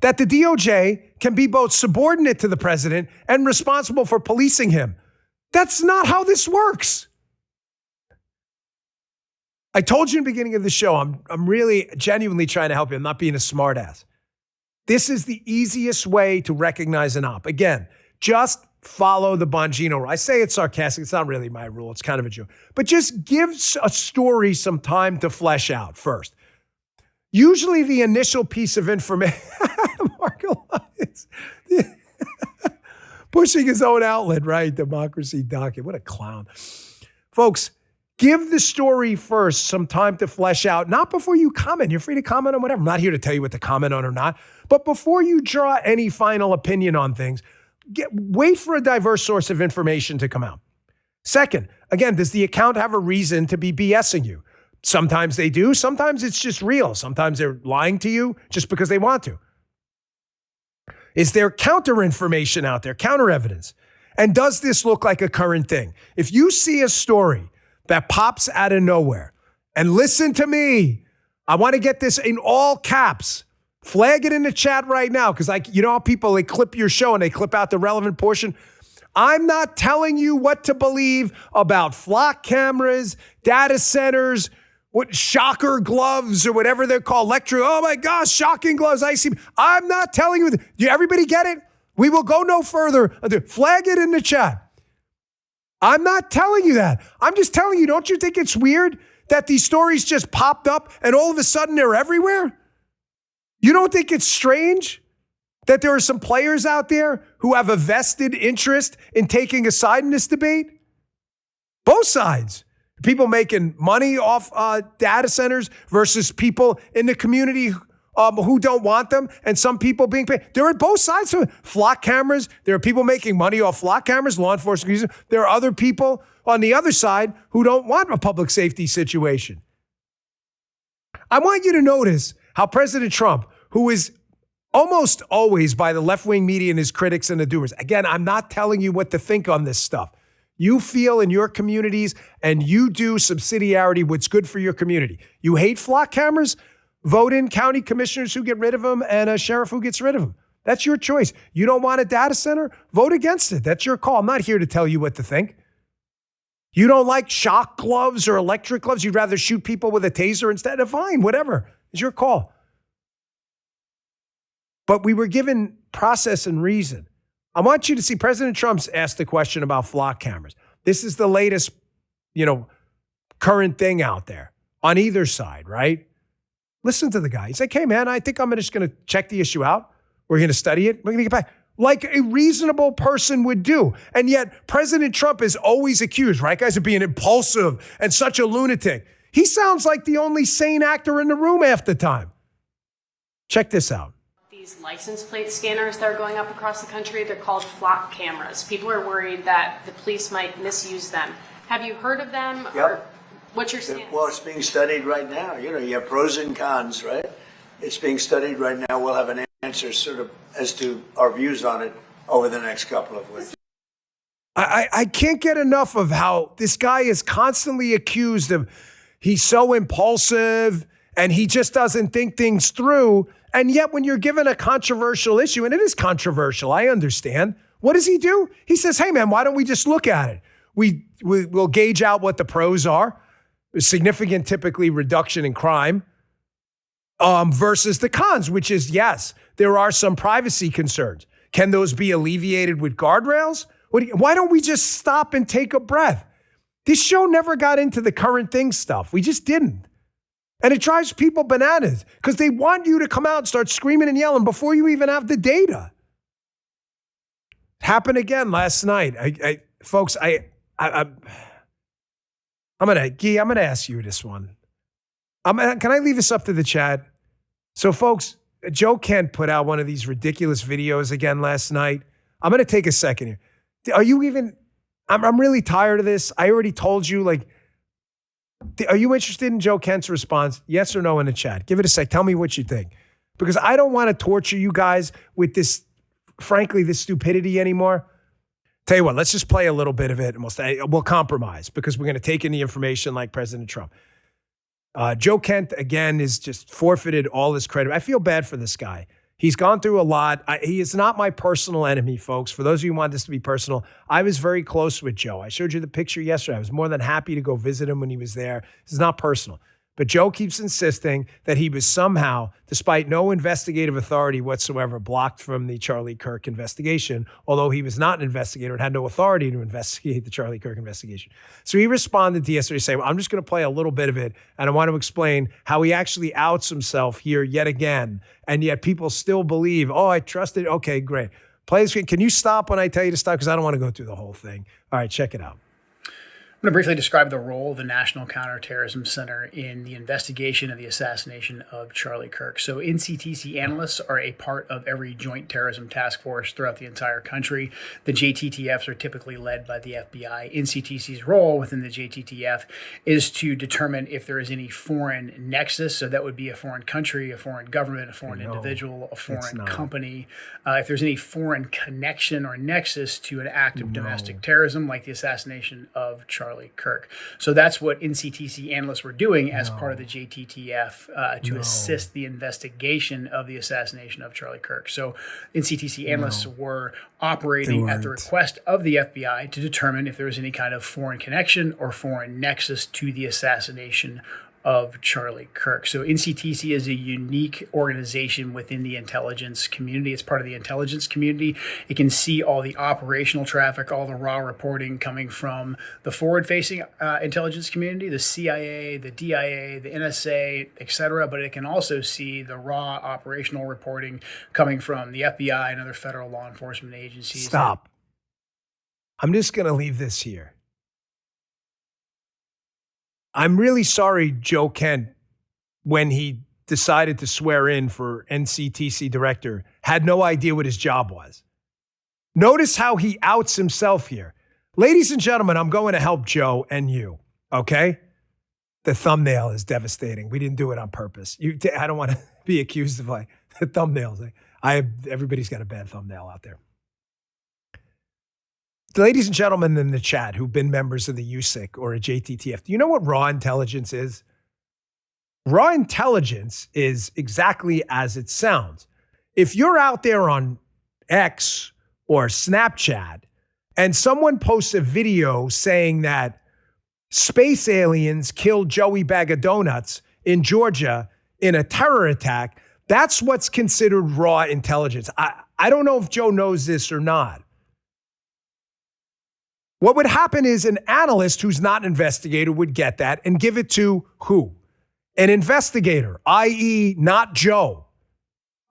that the DOJ can be both subordinate to the president and responsible for policing him. That's not how this works. I told you in the beginning of the show, I'm really genuinely trying to help you. I'm not being a smartass. This is the easiest way to recognize an op. Again, just follow the Bongino rule. I say it's sarcastic. It's not really my rule. It's kind of a joke. But just give a story some time to flesh out first. Usually the initial piece of information, Mark Elias, pushing his own outlet, right? Democracy docket. What a clown. Folks, give the story first some time to flesh out, not before you comment. You're free to comment on whatever. I'm not here to tell you what to comment on or not. But before you draw any final opinion on things, wait for a diverse source of information to come out. Second, again, does the account have a reason to be BSing you? Sometimes they do. Sometimes it's just real. Sometimes they're lying to you just because they want to. Is there counter information out there, counter evidence? And does this look like a current thing? If you see a story that pops out of nowhere, and listen to me, I want to get this in all caps. Flag it in the chat right now, because you know how people, they clip your show and they clip out the relevant portion. I'm not telling you what to believe about flock cameras, data centers, what shocker gloves or whatever they're called, oh my gosh, shocking gloves, icy. I'm not telling you. Do everybody get it? We will go no further. Flag it in the chat. I'm not telling you that. I'm just telling you, don't you think it's weird that these stories just popped up and all of a sudden they're everywhere? You don't think it's strange that there are some players out there who have a vested interest in taking a side in this debate? Both sides. People making money off data centers versus people in the community who don't want them, and some people being paid. There are both sides of it. Flock cameras, there are people making money off flock cameras, law enforcement using. There are other people on the other side who don't want a public safety situation. I want you to notice how President Trump, who is almost always by the left-wing media and his critics and the doers. Again, I'm not telling you what to think on this stuff. You feel in your communities and you do subsidiarity what's good for your community. You hate flock cameras? Vote in county commissioners who get rid of them and a sheriff who gets rid of them. That's your choice. You don't want a data center? Vote against it. That's your call. I'm not here to tell you what to think. You don't like shock gloves or electric gloves? You'd rather shoot people with a taser instead? Fine, whatever. It's your call. But we were given process and reason. I want you to see President Trump's asked the question about flock cameras. This is the latest, current thing out there on either side, right? Listen to the guy. He's like, hey, man, I think I'm just going to check the issue out. We're going to study it. We're going to get back. Like a reasonable person would do. And yet President Trump is always accused, right, guys, of being impulsive and such a lunatic. He sounds like the only sane actor in the room half the time. Check this out. These license plate scanners that are going up across the country, they're called flock cameras. People are worried that the police might misuse them. Have you heard of them? Yep. Or what's your stance? Well, it's being studied right now. You have pros and cons, right? It's being studied right now. We'll have an answer sort of as to our views on it over the next couple of weeks. I can't get enough of how this guy is constantly accused of he's so impulsive and he just doesn't think things through. And yet when you're given a controversial issue, and it is controversial, I understand, what does he do? He says, hey, man, why don't we just look at it? We'll gauge out what the pros are, significant typically reduction in crime, versus the cons, which is, yes, there are some privacy concerns. Can those be alleviated with guardrails? Why don't we just stop and take a breath? This show never got into the current thing stuff. We just didn't. And it drives people bananas because they want you to come out and start screaming and yelling before you even have the data. Happened again last night. Folks, I'm gonna ask you this one. Can I leave this up to the chat? So, folks, Joe Kent put out one of these ridiculous videos again last night. I'm gonna take a second here. Are you even? I'm really tired of this. I already told you. Like, are you interested in Joe Kent's response? Yes or no in the chat? Give it a sec. Tell me what you think, because I don't want to torture you guys with this. Frankly, this stupidity anymore. Tell you what, let's just play a little bit of it and we'll compromise because we're going to take in the information like President Trump. Joe Kent, again, is just forfeited all his credit. I feel bad for this guy. He's gone through a lot. He is not my personal enemy, folks. For those of you who want this to be personal, I was very close with Joe. I showed you the picture yesterday. I was more than happy to go visit him when he was there. This is not personal. But Joe keeps insisting that he was somehow, despite no investigative authority whatsoever, blocked from the Charlie Kirk investigation, although he was not an investigator and had no authority to investigate the Charlie Kirk investigation. So he responded to yesterday saying, well, I'm just going to play a little bit of it, and I want to explain how he actually outs himself here yet again, and yet people still believe, oh, I trusted. Okay, great. Play this. Can you stop when I tell you to stop? Because I don't want to go through the whole thing. All right, check it out. I'm going to briefly describe the role of the National Counterterrorism Center in the investigation of the assassination of Charlie Kirk. So NCTC analysts are a part of every joint terrorism task force throughout the entire country. The JTTFs are typically led by the FBI. NCTC's role within the JTTF is to determine if there is any foreign nexus. So that would be a foreign country, a foreign government, a foreign individual, a foreign company. If there's any foreign connection or nexus to an act of domestic terrorism, like the assassination of Charlie Kirk. So that's what NCTC analysts were doing as part of the JTTF to assist the investigation of the assassination of Charlie Kirk. So NCTC analysts were operating at the request of the FBI to determine if there was any kind of foreign connection or foreign nexus to the assassination of Charlie Kirk. So NCTC is a unique organization within the intelligence community. It's part of the intelligence community. It can see all the operational traffic, all the raw reporting coming from the forward-facing intelligence community, the CIA, the DIA, the NSA, etc. But it can also see the raw operational reporting coming from the FBI and other federal law enforcement agencies. Stop. I'm just going to leave this here. I'm really sorry Joe Kent, when he decided to swear in for NCTC director, had no idea what his job was. Notice how he outs himself here. Ladies and gentlemen, I'm going to help Joe and you, okay? The thumbnail is devastating. We didn't do it on purpose. I don't want to be accused of like the thumbnails. Everybody's got a bad thumbnail out there. Ladies and gentlemen in the chat who've been members of the USIC or a JTTF, do you know what raw intelligence is? Raw intelligence is exactly as it sounds. If you're out there on X or Snapchat and someone posts a video saying that space aliens killed Joey Bag of Donuts in Georgia in a terror attack, that's what's considered raw intelligence. I don't know if Joe knows this or not. What would happen is an analyst who's not an investigator would get that and give it to who? An investigator, i.e. not Joe.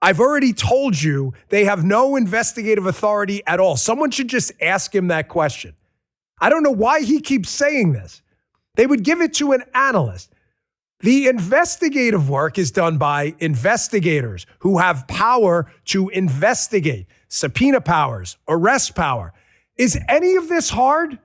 I've already told you they have no investigative authority at all. Someone should just ask him that question. I don't know why he keeps saying this. They would give it to an analyst. The investigative work is done by investigators who have power to investigate, subpoena powers, arrest power. Is any of this hard?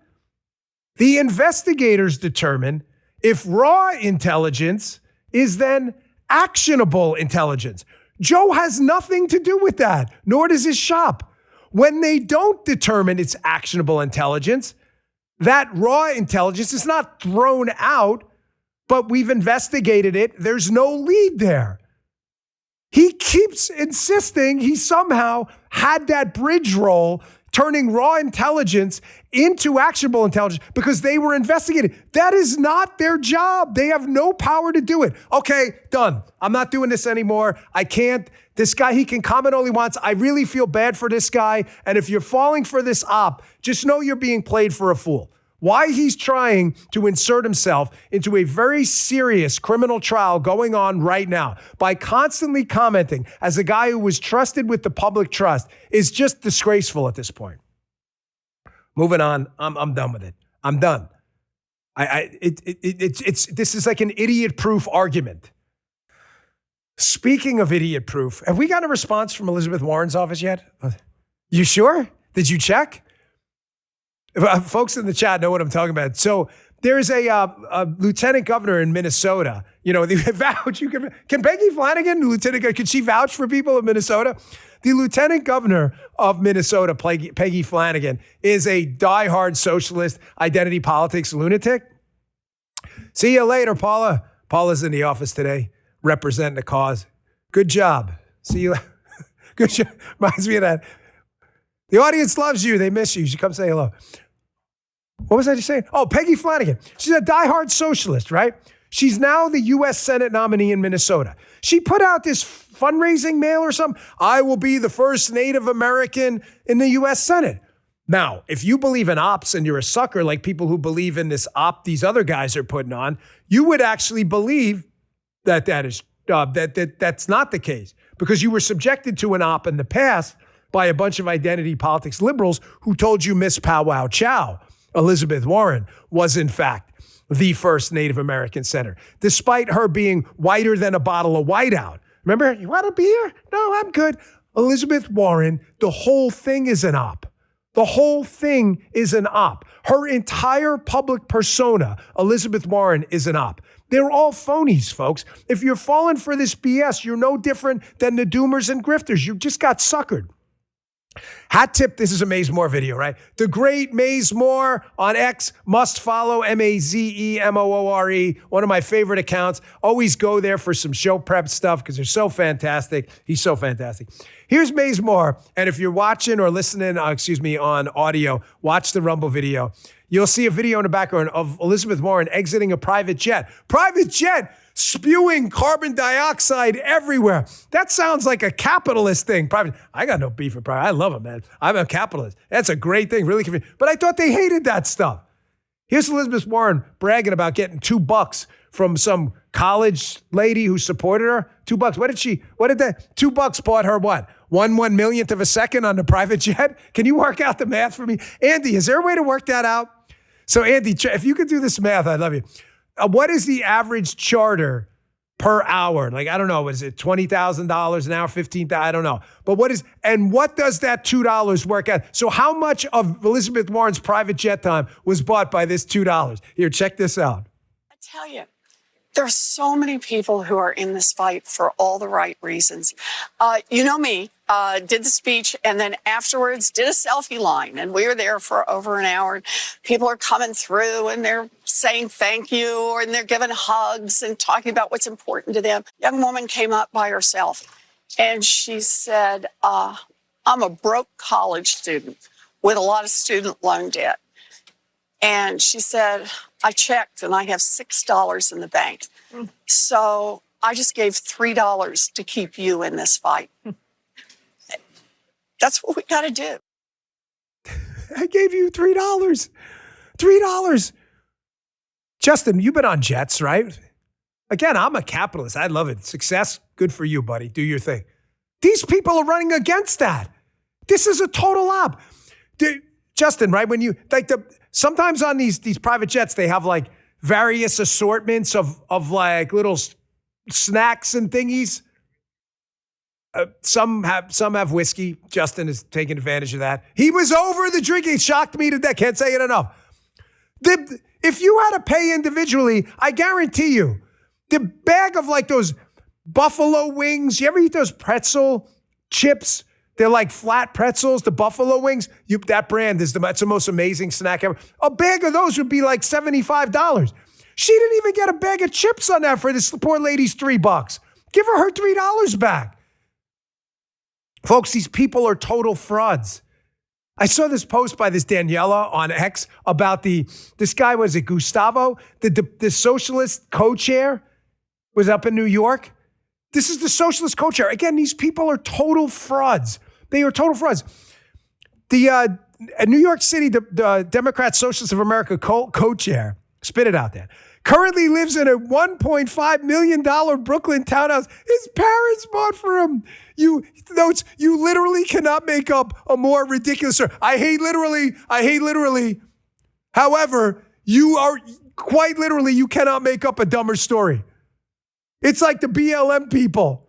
The investigators determine if raw intelligence is then actionable intelligence. Joe has nothing to do with that, nor does his shop. When they don't determine it's actionable intelligence, that raw intelligence is not thrown out, but we've investigated it. There's no lead there. He keeps insisting he somehow had that bridge role, turning raw intelligence into actionable intelligence because they were investigated. That is not their job. They have no power to do it. Okay, done. I'm not doing this anymore. I can't. This guy, he can comment all he wants. I really feel bad for this guy. And if you're falling for this op, just know you're being played for a fool. Why he's trying to insert himself into a very serious criminal trial going on right now by constantly commenting as a guy who was trusted with the public trust is just disgraceful at this point. Moving on. I'm done with it. I'm done. This is like an idiot-proof argument. Speaking of idiot-proof, have we gotten a response from Elizabeth Warren's office yet? You sure? Did you check? Folks in the chat know what I'm talking about. So there's a lieutenant governor in Minnesota. You know, they vouch. Can Peggy Flanagan, lieutenant governor, can she vouch for people in Minnesota? The lieutenant governor of Minnesota, Peggy Flanagan, is a diehard socialist identity politics lunatic. See you later, Paula. Paula's in the office today representing the cause. Good job. See you. Good job. Reminds me of that. The audience loves you. They miss you. You should come say hello. What was I just saying? Oh, Peggy Flanagan. She's a diehard socialist, right? She's now the U.S. Senate nominee in Minnesota. She put out this fundraising mail or something. I will be the first Native American in the U.S. Senate. Now, if you believe in ops and you're a sucker like people who believe in this op these other guys are putting on, you would actually believe that that's not the case because you were subjected to an op in the past by a bunch of identity politics liberals who told you Miss Pow Wow Chow, Elizabeth Warren, was in fact the first Native American senator, despite her being whiter than a bottle of whiteout. Remember, you want a beer? No, I'm good. Elizabeth Warren, the whole thing is an op. The whole thing is an op. Her entire public persona, Elizabeth Warren, is an op. They're all phonies, folks. If you're falling for this BS, you're no different than the doomers and grifters. You just got suckered. Hat tip, this is a Maze Moore video, right? The great Maze Moore on X, must follow, MAZEMOORE, one of my favorite accounts. Always go there for some show prep stuff because they're so fantastic. He's so fantastic. Here's Maze Moore, and if you're watching or listening, on audio, watch the Rumble video. You'll see a video in the background of Elizabeth Warren exiting a private jet. Private jet! Spewing carbon dioxide everywhere. That sounds like a capitalist thing. I got no beef with private. I love it, man. I'm a capitalist. That's a great thing. Really convenient. But I thought they hated that stuff. Here's Elizabeth Warren bragging about getting $2 from some college lady who supported her. $2. What did that? $2 bought her what? 1 millionth of a second on the private jet? Can you work out the math for me? Andy, is there a way to work that out? So Andy, if you could do this math, I'd love you. What is the average charter per hour? Like, I don't know. Is it $20,000 an hour, $15,000? I don't know. But what does that $2 work out? So how much of Elizabeth Warren's private jet time was bought by this $2? Here, check this out. I tell you, there are so many people who are in this fight for all the right reasons. You know me, did the speech and then afterwards did a selfie line. And we were there for over an hour. And people are coming through and they're saying thank you and they're giving hugs and talking about what's important to them. A young woman came up by herself and she said, I'm a broke college student with a lot of student loan debt. And she said, I checked and I have $6 in the bank. So I just gave $3 to keep you in this fight. That's what we got to do. I gave you $3. $3. Justin, you've been on jets, right? Again, I'm a capitalist. I love it. Success, good for you, buddy. Do your thing. These people are running against that. This is a total op. Justin, right? When you sometimes on these private jets, they have like various assortments of like little snacks and thingies. Some have whiskey. Justin is taking advantage of that. He was over the drinking. It shocked me to death. Can't say it enough. If you had to pay individually, I guarantee you, the bag of like those buffalo wings, you ever eat those pretzel chips? They're like flat pretzels, the buffalo wings. That brand is that's the most amazing snack ever. A bag of those would be like $75. She didn't even get a bag of chips on that for this poor lady's $3. Give her $3 back. Folks, these people are total frauds. I saw this post by this Daniela on X about this guy, was it Gustavo? The socialist co-chair was up in New York. This is the socialist co-chair. Again, these people are total frauds. They are total frauds. The New York City, the Democrat Socialists of America co-chair, spit it out there, currently lives in a $1.5 million Brooklyn townhouse his parents bought for him. You literally cannot make up a more ridiculous story. I hate literally. However, you are quite literally, you cannot make up a dumber story. It's like the BLM people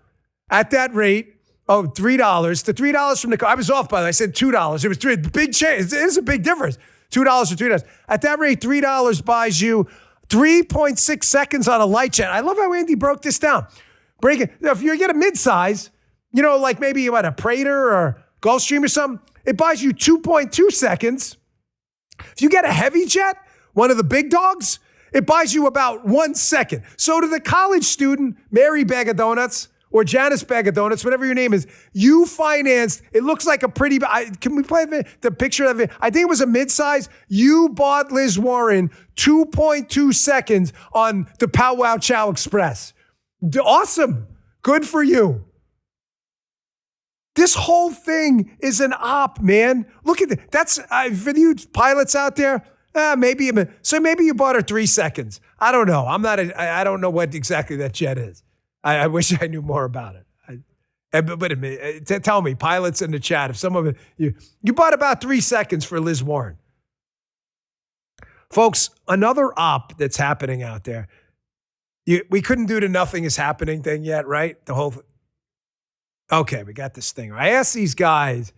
at that rate. Oh, $3. The $3 from the car. I was off, by the way. I said $2. It was $3. Big change. It is a big difference. $2 or $3. At that rate, $3 buys you 3.6 seconds on a light jet. I love how Andy broke this down. Break it. If you get a midsize, like maybe you had a Praetor or Gulfstream or something, it buys you 2.2 seconds. If you get a heavy jet, one of the big dogs, it buys you about 1 second. So to the college student, Mary Bag of Donuts, or Janice Bag of Donuts, whatever your name is, you financed, it looks like a pretty, can we play the picture of it? I think it was a midsize. You bought Liz Warren 2.2 seconds on the Pow Wow Chow Express. Awesome. Good for you. This whole thing is an op, man. Look at that. That's, for you pilots out there, maybe you bought her 3 seconds. I don't know. I don't know what exactly that jet is. I wish I knew more about it. But tell me, pilots in the chat, if some of it, you bought about 3 seconds for Liz Warren. Folks, another op that's happening out there. We couldn't do the nothing is happening thing yet, right? The whole. Okay, we got this thing. I asked these guys,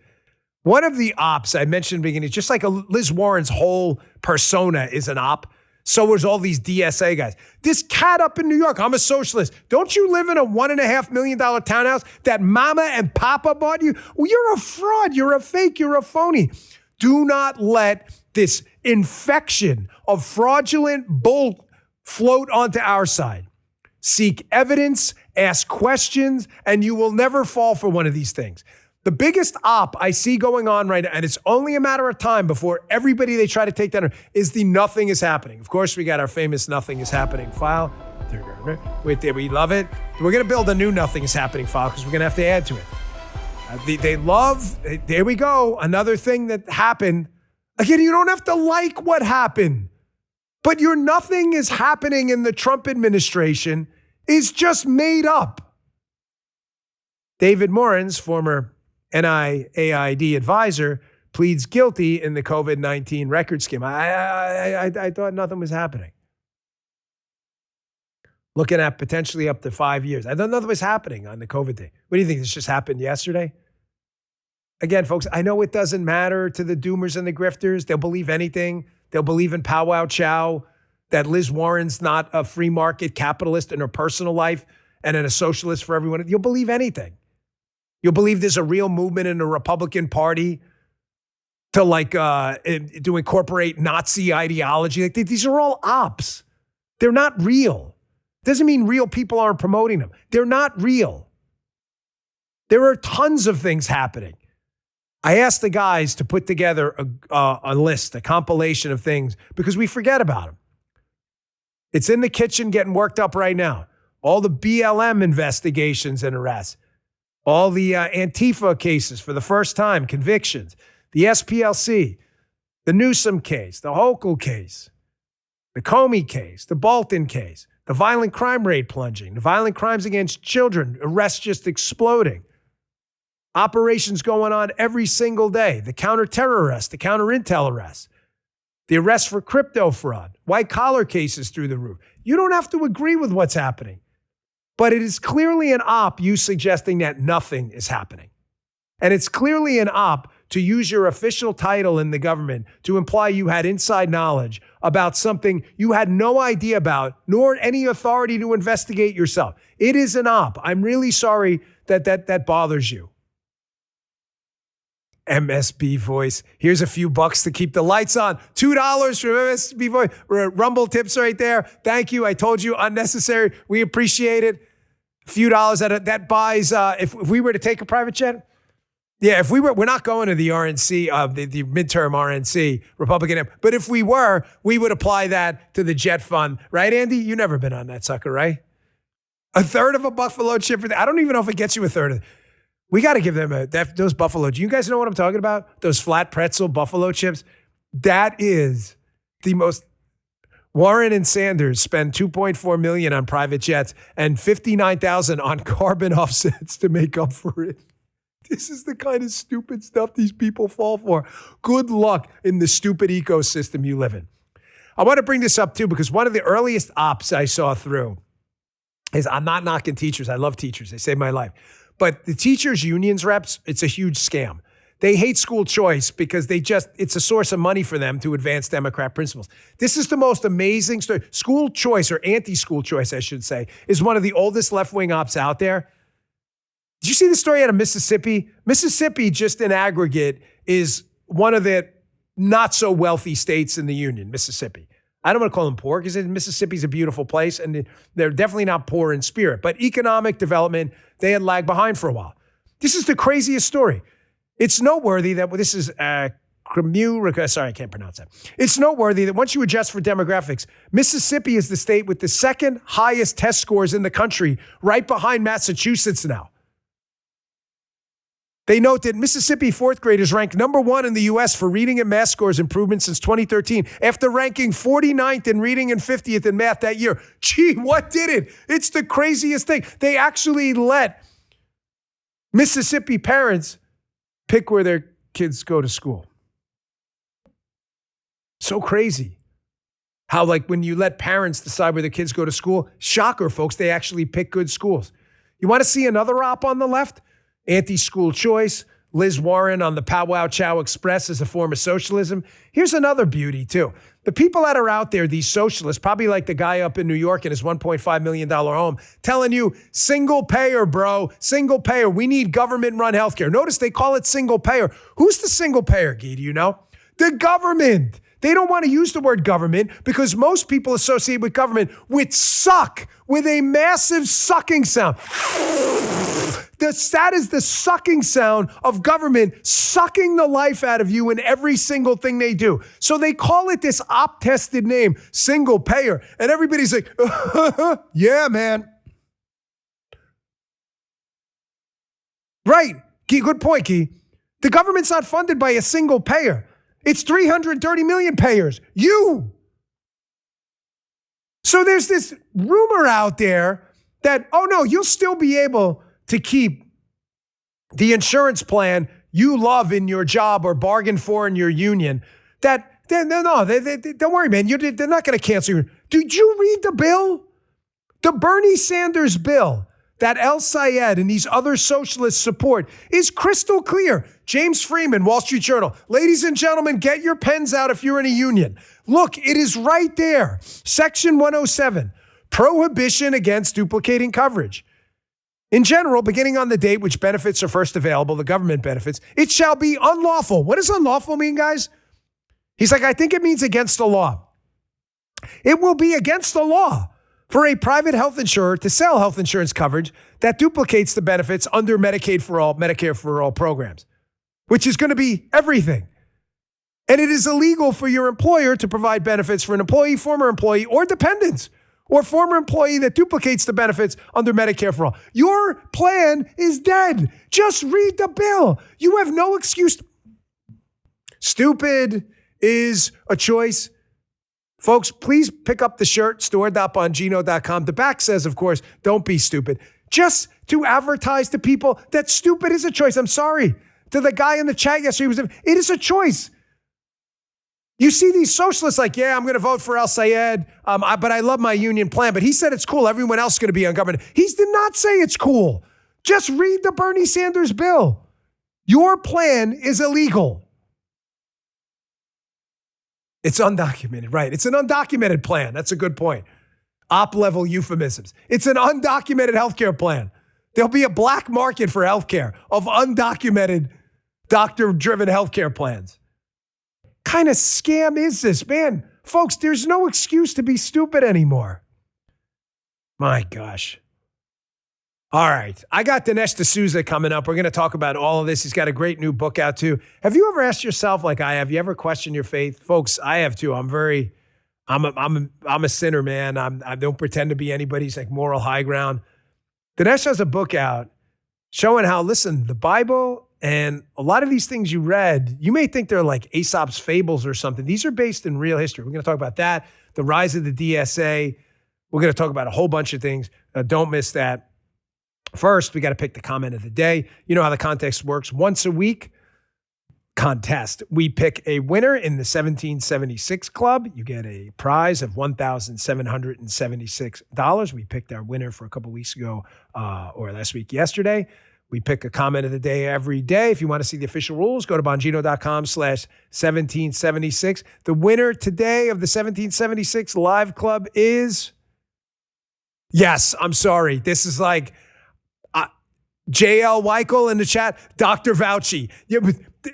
one of the ops I mentioned in the beginning, just like Liz Warren's whole persona is an op. So was all these DSA guys. This cat up in New York, I'm a socialist. Don't you live in a $1.5 million townhouse that mama and papa bought you? Well, you're a fraud. You're a fake. You're a phony. Do not let this infection of fraudulent bull float onto our side. Seek evidence, ask questions, and you will never fall for one of these things. The biggest op I see going on right now, and it's only a matter of time before everybody they try to take down, is the nothing is happening. Of course, we got our famous nothing is happening file. Wait there, we love it. We're going to build a new nothing is happening file because we're going to have to add to it. They love, there we go, another thing that happened. Again, you don't have to like what happened, but your nothing is happening in the Trump administration is just made up. David Morens, former NIAID advisor, pleads guilty in the COVID-19 record scheme. I thought nothing was happening. Looking at potentially up to 5 years. I thought nothing was happening on the COVID thing. What do you think? This just happened yesterday? Again, folks, I know it doesn't matter to the doomers and the grifters. They'll believe anything. They'll believe in Pow Wow Chow, that Liz Warren's not a free market capitalist in her personal life and a socialist for everyone. You'll believe anything. You'll believe there's a real movement in the Republican Party to incorporate Nazi ideology. These are all ops. They're not real. Doesn't mean real people aren't promoting them. They're not real. There are tons of things happening. I asked the guys to put together a list, a compilation of things, because we forget about them. It's in the kitchen getting worked up right now. All the BLM investigations and arrests. All the Antifa cases for the first time, convictions, the SPLC, the Newsom case, the Hochul case, the Comey case, the Bolton case, the violent crime rate plunging, the violent crimes against children, arrests just exploding, operations going on every single day, the counter-terror arrests, the counter-intel arrests, the arrests for crypto fraud, white-collar cases through the roof. You don't have to agree with what's happening. But it is clearly an op you suggesting that nothing is happening. And it's clearly an op to use your official title in the government to imply you had inside knowledge about something you had no idea about, nor any authority to investigate yourself. It is an op. I'm really sorry that bothers you. MSB Voice. Here's a few bucks to keep the lights on. $2 from MSB Voice. Rumble tips right there. Thank you. I told you, unnecessary. We appreciate it. A few dollars that buys, if we were to take a private jet, yeah, if we're not going to the RNC, the midterm RNC, Republican, but if we were, we would apply that to the jet fund. Right, Andy? You've never been on that sucker, right? A third of a buffalo chip. I don't even know if it gets you a third of it. We got to give them those buffalo. Do you guys know what I'm talking about? Those flat pretzel buffalo chips. That is the most. Warren and Sanders spend $2.4 million on private jets and $59,000 on carbon offsets to make up for it. This is the kind of stupid stuff these people fall for. Good luck in the stupid ecosystem you live in. I want to bring this up too because one of the earliest ops I saw through is, I'm not knocking teachers. I love teachers. They saved my life. But the teachers' unions reps, it's a huge scam. They hate school choice because it's a source of money for them to advance Democrat principles. This is the most amazing story. School choice, or anti-school choice, I should say, is one of the oldest left-wing ops out there. Did you see the story out of Mississippi? Mississippi, just in aggregate, is one of the not so wealthy states in the union, Mississippi. I don't want to call them poor because Mississippi's a beautiful place and they're definitely not poor in spirit. But economic development, they had lagged behind for a while. This is the craziest story. It's noteworthy that this is sorry, I can't pronounce that. It's noteworthy that once you adjust for demographics, Mississippi is the state with the second highest test scores in the country, right behind Massachusetts now. They note that Mississippi fourth graders ranked number 1 in the U.S. for reading and math scores improvement since 2013, after ranking 49th in reading and 50th in math that year. Gee, what did it? It's the craziest thing. They actually let Mississippi parents pick where their kids go to school. So crazy. How, like, when you let parents decide where their kids go to school, shocker, folks, they actually pick good schools. You want to see another op on the left? Anti-school choice, Liz Warren on the Pow Wow Chow Express as a form of socialism. Here's another beauty, too. The people that are out there, these socialists, probably like the guy up in New York in his $1.5 million home, telling you, single payer, bro, single payer. We need government-run healthcare. Notice they call it single payer. Who's the single payer, Guy? Do you know? The government. They don't want to use the word government because most people associate with government with suck, with a massive sucking sound. That is the sucking sound of government sucking the life out of you in every single thing they do. So they call it this op-tested name, single payer. And everybody's like, yeah, man. Right. Guy, good point, Guy. The government's not funded by a single payer. It's 330 million payers. You. So there's this rumor out there that, oh no, you'll still be able to keep the insurance plan you love in your job or bargain for in your union. Don't worry, man. They're not going to cancel you. Did you read the bill? The Bernie Sanders bill that El Sayed and these other socialists support is crystal clear. James Freeman, Wall Street Journal. Ladies and gentlemen, get your pens out if you're in a union. Look, it is right there. Section 107, prohibition against duplicating coverage. In general, beginning on the date which benefits are first available, the government benefits, it shall be unlawful. What does unlawful mean, guys? He's like, I think it means against the law. It will be against the law for a private health insurer to sell health insurance coverage that duplicates the benefits under Medicaid for all, Medicare for all programs, which is going to be everything. And it is illegal for your employer to provide benefits for an employee, former employee, or dependents, or former employee that duplicates the benefits under Medicare for all. Your plan is dead. Just read the bill. You have no excuse. Stupid is a choice. Folks, please pick up the shirt, store.bongino.com. The back says, of course, don't be stupid. Just to advertise to people that stupid is a choice. I'm sorry. To the guy in the chat yesterday, it is a choice. You see these socialists like, yeah, I'm going to vote for El Sayed, but I love my union plan. But he said it's cool. Everyone else is going to be on government. He did not say it's cool. Just read the Bernie Sanders bill. Your plan is illegal. It's undocumented, right? It's an undocumented plan. That's a good point. Op-level euphemisms. It's an undocumented healthcare plan. There'll be a black market for healthcare of undocumented doctor-driven healthcare plans. Kind of scam is this, man? Folks, there's no excuse to be stupid anymore. My gosh. All right. I got Dinesh D'Souza coming up. We're going to talk about all of this. He's got a great new book out too. Have you ever asked yourself, like I have, you ever questioned your faith? Folks, I have too. I'm a sinner, man. I don't pretend to be anybody's like moral high ground. Dinesh has a book out showing how, listen, the Bible and a lot of these things you read, you may think they're like Aesop's fables or something. These are based in real history. We're going to talk about that. the rise of the DSA. We're going to talk about a whole bunch of things. Don't miss that. First, we got to pick the comment of the day. You know how the contest works. Once a week, contest. We pick a winner in the 1776 Club. You get a prize of $1,776. We picked our winner for a couple weeks ago, or last week, yesterday. We pick a comment of the day every day. If you want to see the official rules, go to Bongino.com/1776. The winner today of the 1776 Live Club is, yes, I'm sorry. This is like JL Weichel in the chat, Dr. Vouching. Yeah,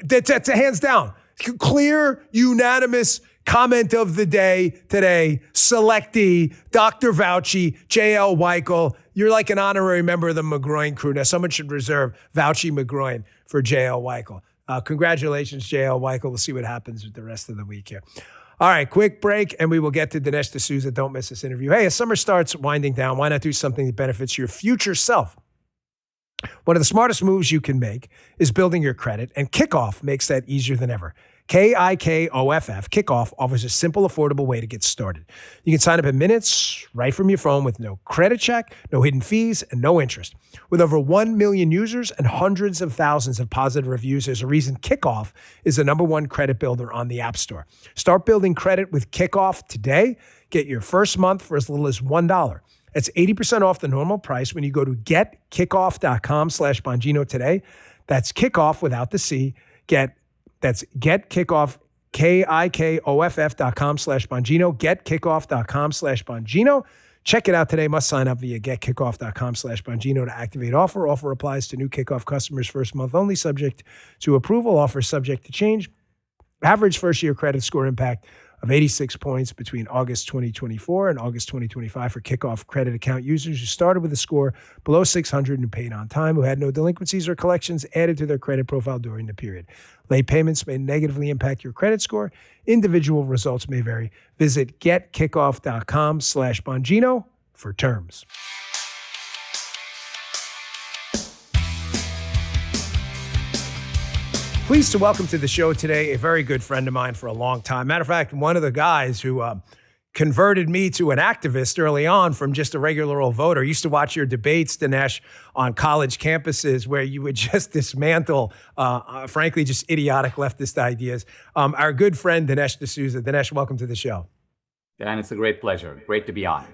that's a hands down. Clear, unanimous comment of the day today. Selectee, Dr. Vouching, JL Weichel. You're like an honorary member of the McGroin crew. Now, someone should reserve Vouching McGroin for JL Weichel. Congratulations, JL Weichel. We'll see what happens with the rest of the week here. All right, quick break, and we will get to Dinesh D'Souza. Don't miss this interview. Hey, as summer starts winding down, why not do something that benefits your future self? One of the smartest moves you can make is building your credit, and Kickoff makes that easier than ever. Kickoff. Kickoff offers a simple, affordable way to get started. You can sign up in minutes right from your phone with no credit check, no hidden fees, and no interest. With over 1 million users and hundreds of thousands of positive reviews, there's a reason Kickoff is the #1 credit builder on the App Store. Start building credit with Kickoff today. Get your first month for as little as $1. That's 80% off the normal price when you go to getkickoff.com/Bongino today. That's Kickoff without the C. That's getkickoff, KIKOFF.com/Bongino, getkickoff.com/Bongino. Check it out today. Must sign up via getkickoff.com/Bongino to activate offer. Offer applies to new Kickoff customers first month only, subject to approval. Offer subject to change. Average first year credit score impact of 86 points between August 2024 and August 2025 for Kickoff credit account users who started with a score below 600 and paid on time, who had no delinquencies or collections added to their credit profile during the period. Late payments may negatively impact your credit score. Individual results may vary. Visit getkickoff.com/Bongino for terms. Pleased to welcome to the show today a very good friend of mine for a long time. Matter of fact, one of the guys who converted me to an activist early on from just a regular old voter. I used to watch your debates, Dinesh, on college campuses where you would just dismantle, frankly, just idiotic leftist ideas. Our good friend, Dinesh D'Souza. Dinesh, welcome to the show. Dan, it's a great pleasure. Great to be on.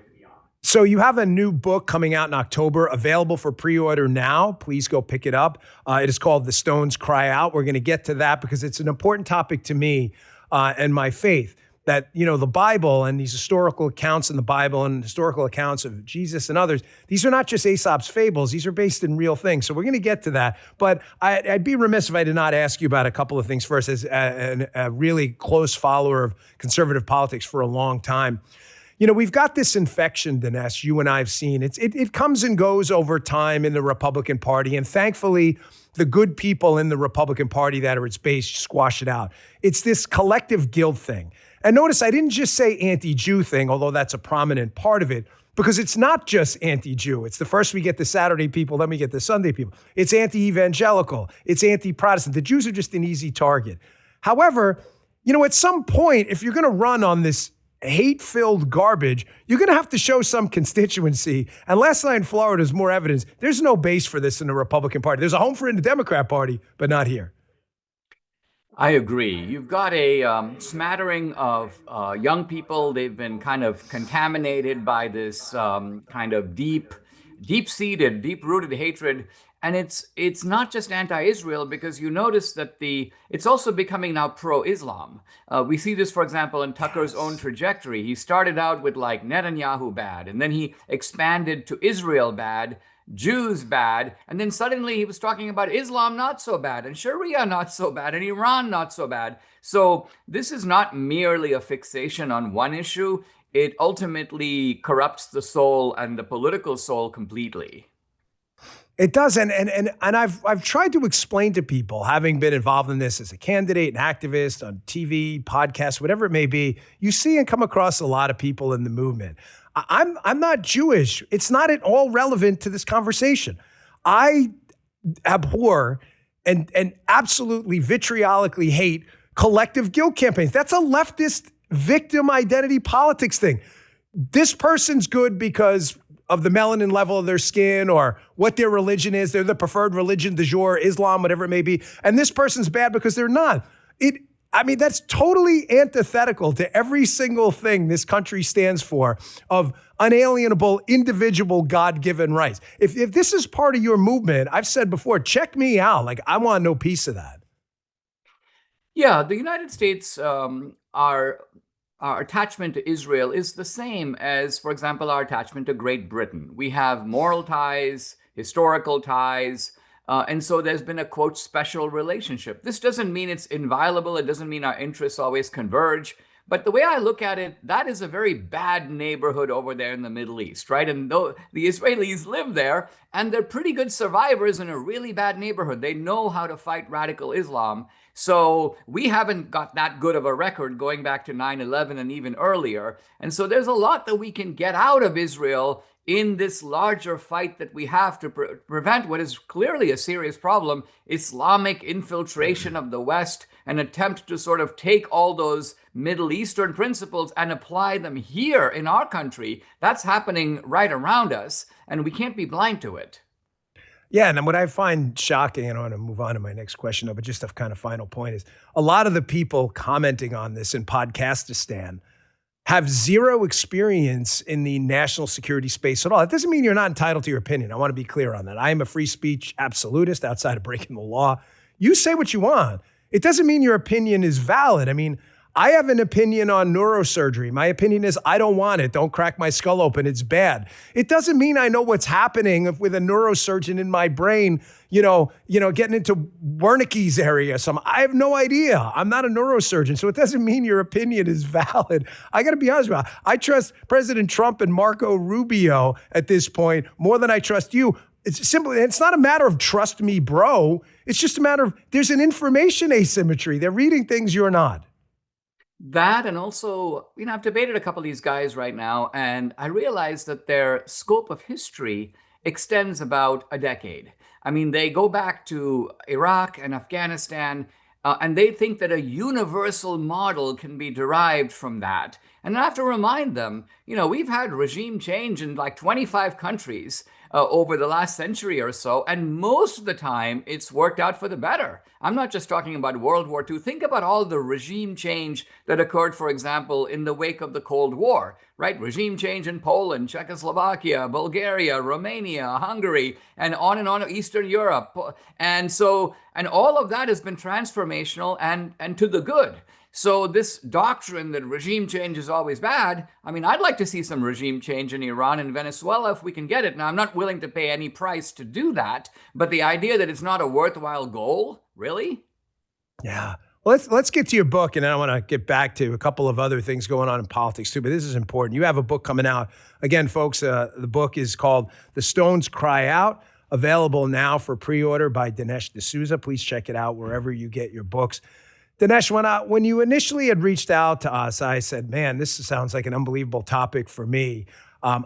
So you have a new book coming out in October, available for pre-order now. Please go pick it up. It is called The Stones Cry Out. We're going to get to that because it's an important topic to me and my faith. That, you know, the Bible and these historical accounts in the Bible and historical accounts of Jesus and others, these are not just Aesop's fables. These are based in real things. So we're going to get to that. But I'd be remiss if I did not ask you about a couple of things first. As a really close follower of conservative politics for a long time, you know, we've got this infection, Dinesh, you and I have seen. It comes and goes over time in the Republican Party. And thankfully, the good people in the Republican Party that are its base squash it out. It's this collective guilt thing. And notice I didn't just say anti-Jew thing, although that's a prominent part of it, because it's not just anti-Jew. It's the first we get the Saturday people, then we get the Sunday people. It's anti-evangelical. It's anti-Protestant. The Jews are just an easy target. However, you know, at some point, if you're going to run on this hate-filled garbage, you're going to have to show some constituency. And last night in Florida is more evidence. There's no base for this in the Republican Party. There's a home for it in the Democrat Party, but not here. I agree. You've got a smattering of young people. They've been kind of contaminated by this kind of deep-seated, deep-rooted hatred. And it's not just anti-Israel, because you notice that it's also becoming now pro-Islam. We see this, for example, in Tucker's own trajectory. He started out with like Netanyahu bad, and then he expanded to Israel bad, Jews bad, and then suddenly he was talking about Islam not so bad, and Sharia not so bad, and Iran not so bad. So this is not merely a fixation on one issue. It ultimately corrupts the soul and the political soul completely. It does, and I've tried to explain to people, having been involved in this as a candidate, an activist, on TV, podcasts, whatever it may be, you see and come across a lot of people in the movement. I'm not Jewish. It's not at all relevant to this conversation. I abhor and absolutely vitriolically hate collective guilt campaigns. That's a leftist victim identity politics thing. This person's good because of the melanin level of their skin or what their religion is. They're the preferred religion du jour, Islam, whatever it may be. And this person's bad because they're not. That's totally antithetical to every single thing this country stands for of unalienable, individual, God-given rights. If this is part of your movement, I've said before, check me out. Like, I want no piece of that. Yeah, the United States, our attachment to Israel is the same as, for example, our attachment to Great Britain. We have moral ties, historical ties, and so there's been a, quote, special relationship. This doesn't mean it's inviolable. It doesn't mean our interests always converge. But the way I look at it, that is a very bad neighborhood over there in the Middle East, right? And though the Israelis live there, and they're pretty good survivors in a really bad neighborhood. They know how to fight radical Islam. So we haven't got that good of a record going back to 9/11 and even earlier. And so there's a lot that we can get out of Israel in this larger fight that we have to prevent what is clearly a serious problem, Islamic infiltration of the West, an attempt to sort of take all those Middle Eastern principles and apply them here in our country. That's happening right around us, and we can't be blind to it. Yeah, and what I find shocking, and I want to move on to my next question, but just a kind of final point is a lot of the people commenting on this in Podcastistan have zero experience in the national security space at all. It doesn't mean you're not entitled to your opinion. I want to be clear on that. I am a free speech absolutist outside of breaking the law. You say what you want. It doesn't mean your opinion is valid. I mean, I have an opinion on neurosurgery. My opinion is I don't want it. Don't crack my skull open. It's bad. It doesn't mean I know what's happening with a neurosurgeon in my brain, getting into Wernicke's area. I have no idea. I'm not a neurosurgeon. So it doesn't mean your opinion is valid. I got to be honest with you. I trust President Trump and Marco Rubio at this point more than I trust you. It's not a matter of trust me, bro. It's just a matter of there's an information asymmetry. They're reading things you're not. That, and also, I've debated a couple of these guys right now, and I realize that their scope of history extends about a decade. I mean, they go back to Iraq and Afghanistan, and they think that a universal model can be derived from that. And I have to remind them, we've had regime change in like 25 countries over the last century or so, and most of the time it's worked out for the better. I'm not just talking about World War II. Think about all the regime change that occurred, for example, in the wake of the Cold War, right? Regime change in Poland, Czechoslovakia, Bulgaria, Romania, Hungary, and on, Eastern Europe. And all of that has been transformational and to the good. So this doctrine that regime change is always bad, I'd like to see some regime change in Iran and Venezuela if we can get it. Now, I'm not willing to pay any price to do that, but the idea that it's not a worthwhile goal, really? Yeah. Well, let's get to your book, and then I want to get back to a couple of other things going on in politics too, but this is important. You have a book coming out. Again, folks, the book is called The Stones Cry Out, available now for pre-order by Dinesh D'Souza. Please check it out wherever you get your books. Dinesh, when you initially had reached out to us, I said, man, this sounds like an unbelievable topic for me. I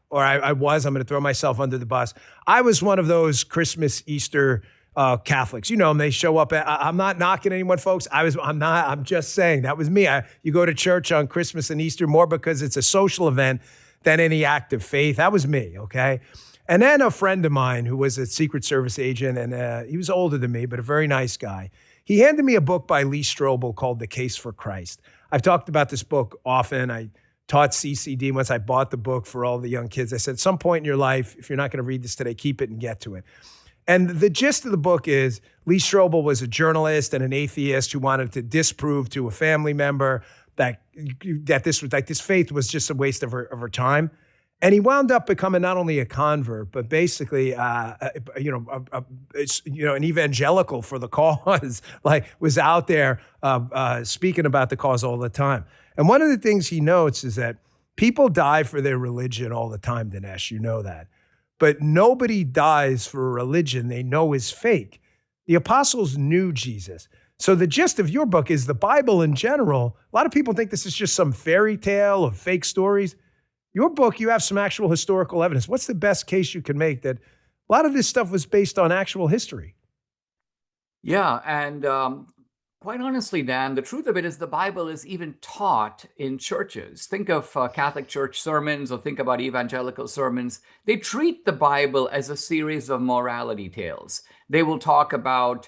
was, I'm going to throw myself under the bus. I was one of those Christmas, Easter Catholics. And they show up. I'm not knocking anyone, folks. I'm just saying that was me. You go to church on Christmas and Easter more because it's a social event than any act of faith. That was me, okay? And then a friend of mine who was a Secret Service agent, and he was older than me, but a very nice guy. He handed me a book by Lee Strobel called The Case for Christ. I've talked about this book often. I taught CCD once I bought the book for all the young kids. I said, at some point in your life, if you're not going to read this today, keep it and get to it. And the gist of the book is Lee Strobel was a journalist and an atheist who wanted to disprove to a family member that this faith was just a waste of her time. And he wound up becoming not only a convert, but basically, an evangelical for the cause, was out there speaking about the cause all the time. And one of the things he notes is that people die for their religion all the time, Dinesh, you know that. But nobody dies for a religion they know is fake. The apostles knew Jesus. So the gist of your book is the Bible in general. A lot of people think this is just some fairy tale of fake stories. Your book, you have some actual historical evidence. What's the best case you can make that a lot of this stuff was based on actual history? Yeah, and Quite honestly, Dan, the truth of it is the Bible is even taught in churches. Think of Catholic Church sermons or think about evangelical sermons. They treat the Bible as a series of morality tales. They will talk about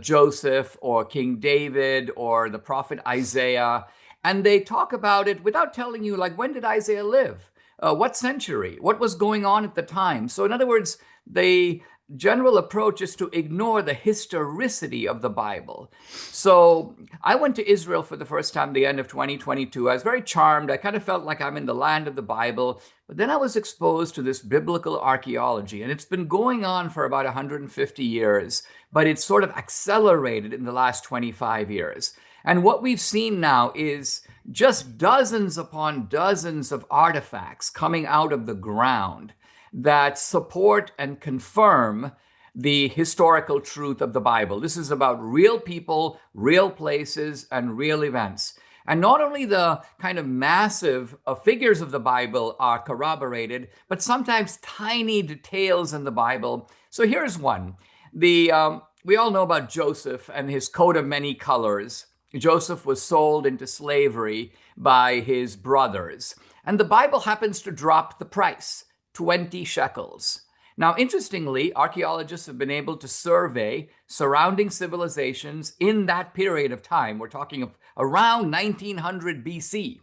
Joseph or King David or the prophet Isaiah, and they talk about it without telling you, like, when did Isaiah live? What century? What was going on at the time? So in other words, the general approach is to ignore the historicity of the Bible. So I went to Israel for the first time the end of 2022. I was very charmed. I kind of felt like I'm in the land of the Bible. But then I was exposed to this biblical archaeology, and it's been going on for about 150 years, but it's sort of accelerated in the last 25 years. And what we've seen now is just dozens upon dozens of artifacts coming out of the ground that support and confirm the historical truth of the Bible. This is about real people, real places, and real events. And not only the kind of massive figures of the Bible are corroborated, but sometimes tiny details in the Bible. So here's one. We all know about Joseph and his coat of many colors. Joseph was sold into slavery by his brothers. And the Bible happens to drop the price. 20 shekels. Now, interestingly, archaeologists have been able to survey surrounding civilizations in that period of time. We're talking of around 1900 BC.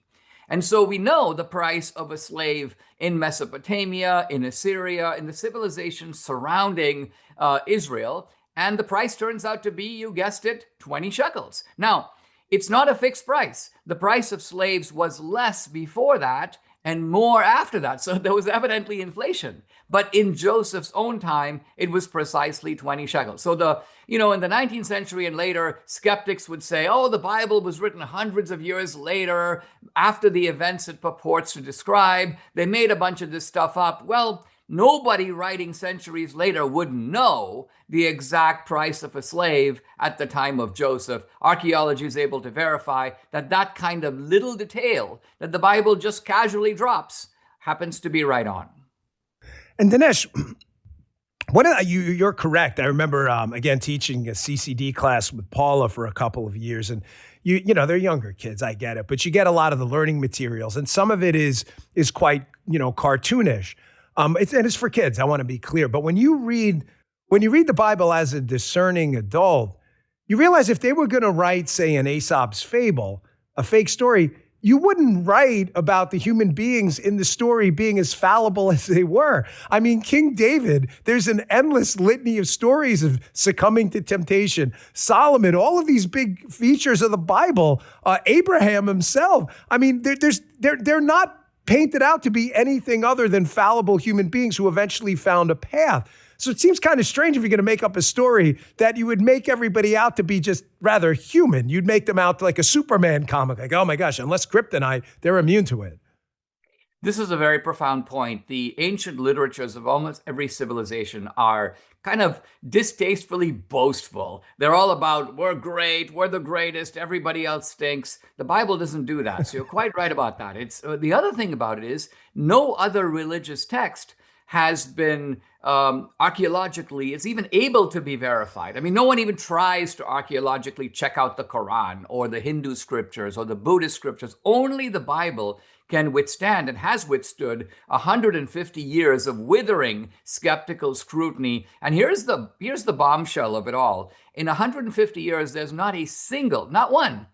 And so we know the price of a slave in Mesopotamia, in Assyria, in the civilizations surrounding Israel. And the price turns out to be, you guessed it, 20 shekels. Now, it's not a fixed price. The price of slaves was less before that and more after that. So there was evidently inflation. But in Joseph's own time, it was precisely 20 shekels. So in the 19th century and later, skeptics would say, oh, the Bible was written hundreds of years later, after the events it purports to describe. They made a bunch of this stuff up. Well, nobody writing centuries later would know the exact price of a slave at the time of Joseph. Archaeology is able to verify that that kind of little detail that the Bible just casually drops happens to be right on. And Dinesh, you're correct. I remember, again, teaching a CCD class with Paula for a couple of years. And, they're younger kids, I get it. But you get a lot of the learning materials. And some of it is quite, cartoonish. It's for kids, I want to be clear. But when you read the Bible as a discerning adult, you realize if they were going to write, say, an Aesop's fable, a fake story, you wouldn't write about the human beings in the story being as fallible as they were. I mean, King David, there's an endless litany of stories of succumbing to temptation. Solomon, all of these big features of the Bible, Abraham himself. I mean, they're not painted out to be anything other than fallible human beings who eventually found a path. So it seems kind of strange if you're going to make up a story that you would make everybody out to be just rather human. You'd make them out like a Superman comic, like, oh my gosh, unless kryptonite, they're immune to it. This is a very profound point. The ancient literatures of almost every civilization are kind of distastefully boastful. They're all about, we're great, we're the greatest, everybody else stinks. The Bible doesn't do that. So you're quite right about that. The other thing about it is no other religious text has been archaeologically, is even able to be verified. I mean, no one even tries to archaeologically check out the Quran or the Hindu scriptures or the Buddhist scriptures. Only the Bible can withstand and has withstood 150 years of withering skeptical scrutiny. And here's the bombshell of it all. In 150 years, there's not a single, not one,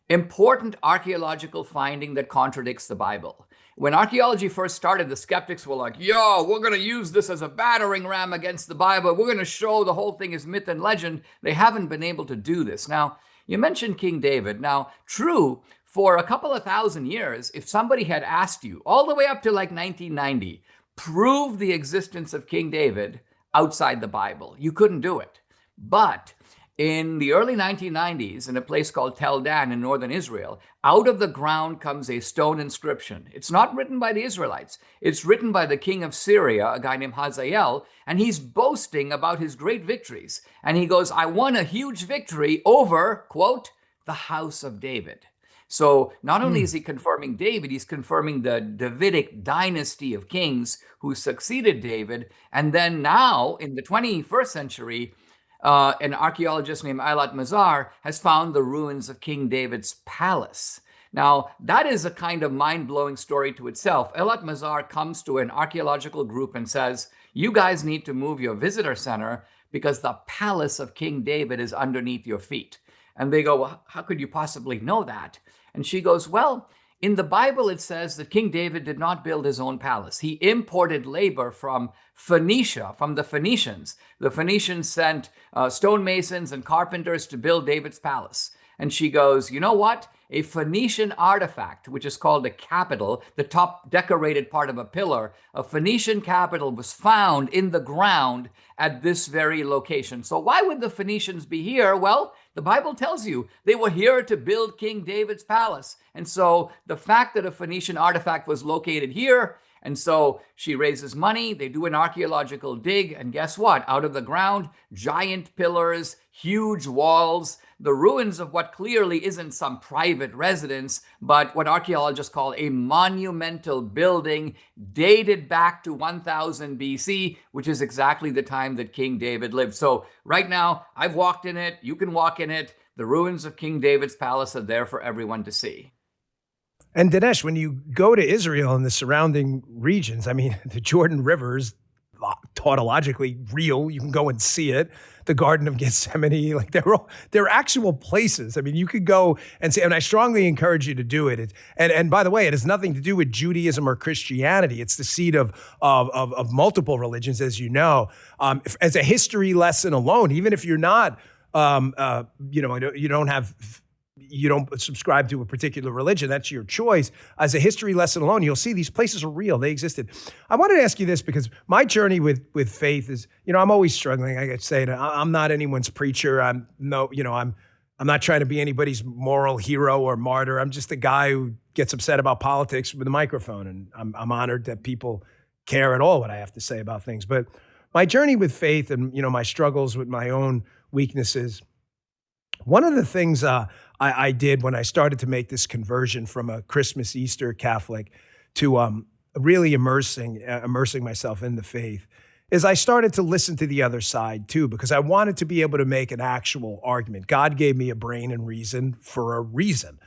important archaeological finding that contradicts the Bible. When archaeology first started, the skeptics were like, yo, we're going to use this as a battering ram against the Bible. We're going to show the whole thing is myth and legend. They haven't been able to do this. Now, you mentioned King David. Now, true, for a couple of thousand years, if somebody had asked you, all the way up to like 1990, prove the existence of King David outside the Bible, you couldn't do it. But in the early 1990s, in a place called Tel Dan in northern Israel, out of the ground comes a stone inscription. It's not written by the Israelites. It's written by the king of Syria, a guy named Hazael, and he's boasting about his great victories. And he goes, I won a huge victory over, quote, the house of David. So not only is he confirming David, he's confirming the Davidic dynasty of kings who succeeded David. And then now, in the 21st century, an archaeologist named Eilat Mazar has found the ruins of King David's palace. Now, that is a kind of mind-blowing story to itself. Eilat Mazar comes to an archaeological group and says, you guys need to move your visitor center because the palace of King David is underneath your feet. And they go, well, how could you possibly know that? And she goes, well, in the Bible, it says that King David did not build his own palace. He imported labor from Phoenicia, from the Phoenicians. The Phoenicians sent stonemasons and carpenters to build David's palace. And she goes, you know what? A Phoenician artifact, which is called a capital, the top decorated part of a pillar, a Phoenician capital was found in the ground at this very location. So why would the Phoenicians be here? Well, the Bible tells you they were here to build King David's palace. And so the fact that a Phoenician artifact was located here, and so she raises money, they do an archaeological dig, and guess what? Out of the ground, giant pillars, huge walls, the ruins of what clearly isn't some private residence, but what archaeologists call a monumental building dated back to 1000 BC, which is exactly the time that King David lived. So right now, I've walked in it, you can walk in it. The ruins of King David's palace are there for everyone to see. And Dinesh, when you go to Israel and the surrounding regions, I mean, the Jordan River is tautologically real. You can go and see it. The Garden of Gethsemane, like they're actual places. I mean, you could go and see, and I strongly encourage you to do it. And by the way, it has nothing to do with Judaism or Christianity. It's the seat of multiple religions, as you know. As a history lesson alone, even if you're not, you don't subscribe to a particular religion, that's your choice. As a history lesson alone, you'll see these places are real. They existed. I wanted to ask you this because my journey with faith is, I'm always struggling. I get say I'm not anyone's preacher. I'm not trying to be anybody's moral hero or martyr. I'm just a guy who gets upset about politics with a microphone. And I'm honored that people care at all what I have to say about things. But my journey with faith and, my struggles with my own weaknesses, one of the things I did when I started to make this conversion from a Christmas, Easter Catholic to really immersing myself in the faith is I started to listen to the other side too, because I wanted to be able to make an actual argument. God gave me a brain and reason for a reason.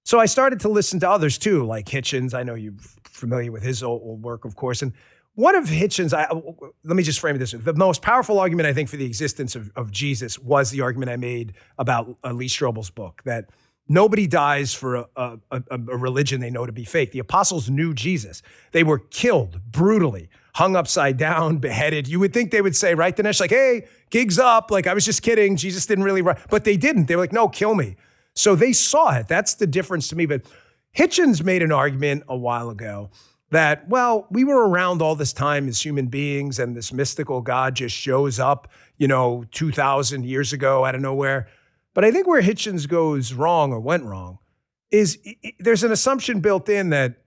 So I started to listen to others too, like Hitchens. I know you're familiar with his old work, of course. And one of Hitchens, let me just frame it this way. The most powerful argument, I think, for the existence of Jesus was the argument I made about Lee Strobel's book, that nobody dies for a religion they know to be fake. The apostles knew Jesus. They were killed brutally, hung upside down, beheaded. You would think they would say, right, Dinesh, like, hey, gig's up. Like, I was just kidding. Jesus didn't really run. But they didn't. They were like, no, kill me. So they saw it. That's the difference to me. But Hitchens made an argument a while ago that, well, we were around all this time as human beings and this mystical God just shows up, 2,000 years ago out of nowhere. But I think where Hitchens goes wrong or went wrong is there's an assumption built in that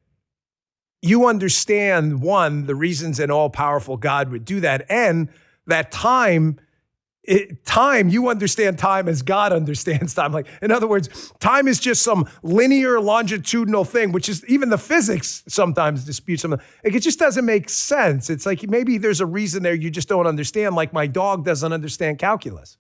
you understand, one, the reasons an all-powerful God would do that, and that time, you understand time as God understands time. Like, in other words, time is just some linear longitudinal thing, which is even the physics sometimes dispute something. Like, it just doesn't make sense. It's like maybe there's a reason there you just don't understand, like my dog doesn't understand calculus.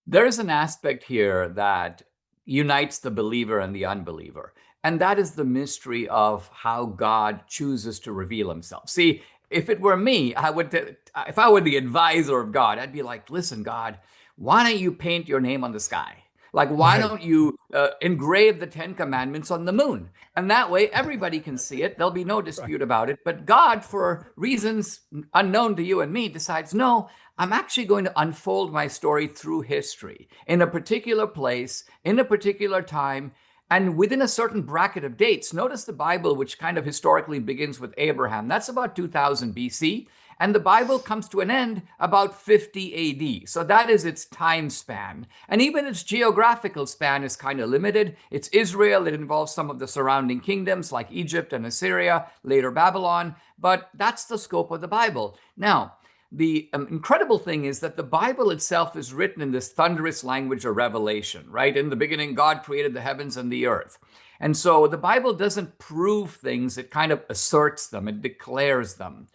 There is an aspect here that unites the believer and the unbeliever, and that is the mystery of how God chooses to reveal himself. See, if it were me, if I were the advisor of God, I'd be like, listen, God, why don't you paint your name on the sky? Like, why don't you engrave the 10 Commandments on the moon? And that way, everybody can see it. There'll be no dispute about it. But God, for reasons unknown to you and me, decides, no, I'm actually going to unfold my story through history in a particular place, in a particular time, and within a certain bracket of dates. Notice the Bible, which kind of historically begins with Abraham. That's about 2000 BC. And the Bible comes to an end about 50 AD. So that is its time span. And even its geographical span is kind of limited. It's Israel. It involves some of the surrounding kingdoms like Egypt and Assyria, later Babylon. But that's the scope of the Bible. Now, the incredible thing is that the Bible itself is written in this thunderous language of revelation, right? In the beginning, God created the heavens and the earth. And so the Bible doesn't prove things, it kind of asserts them, it declares them.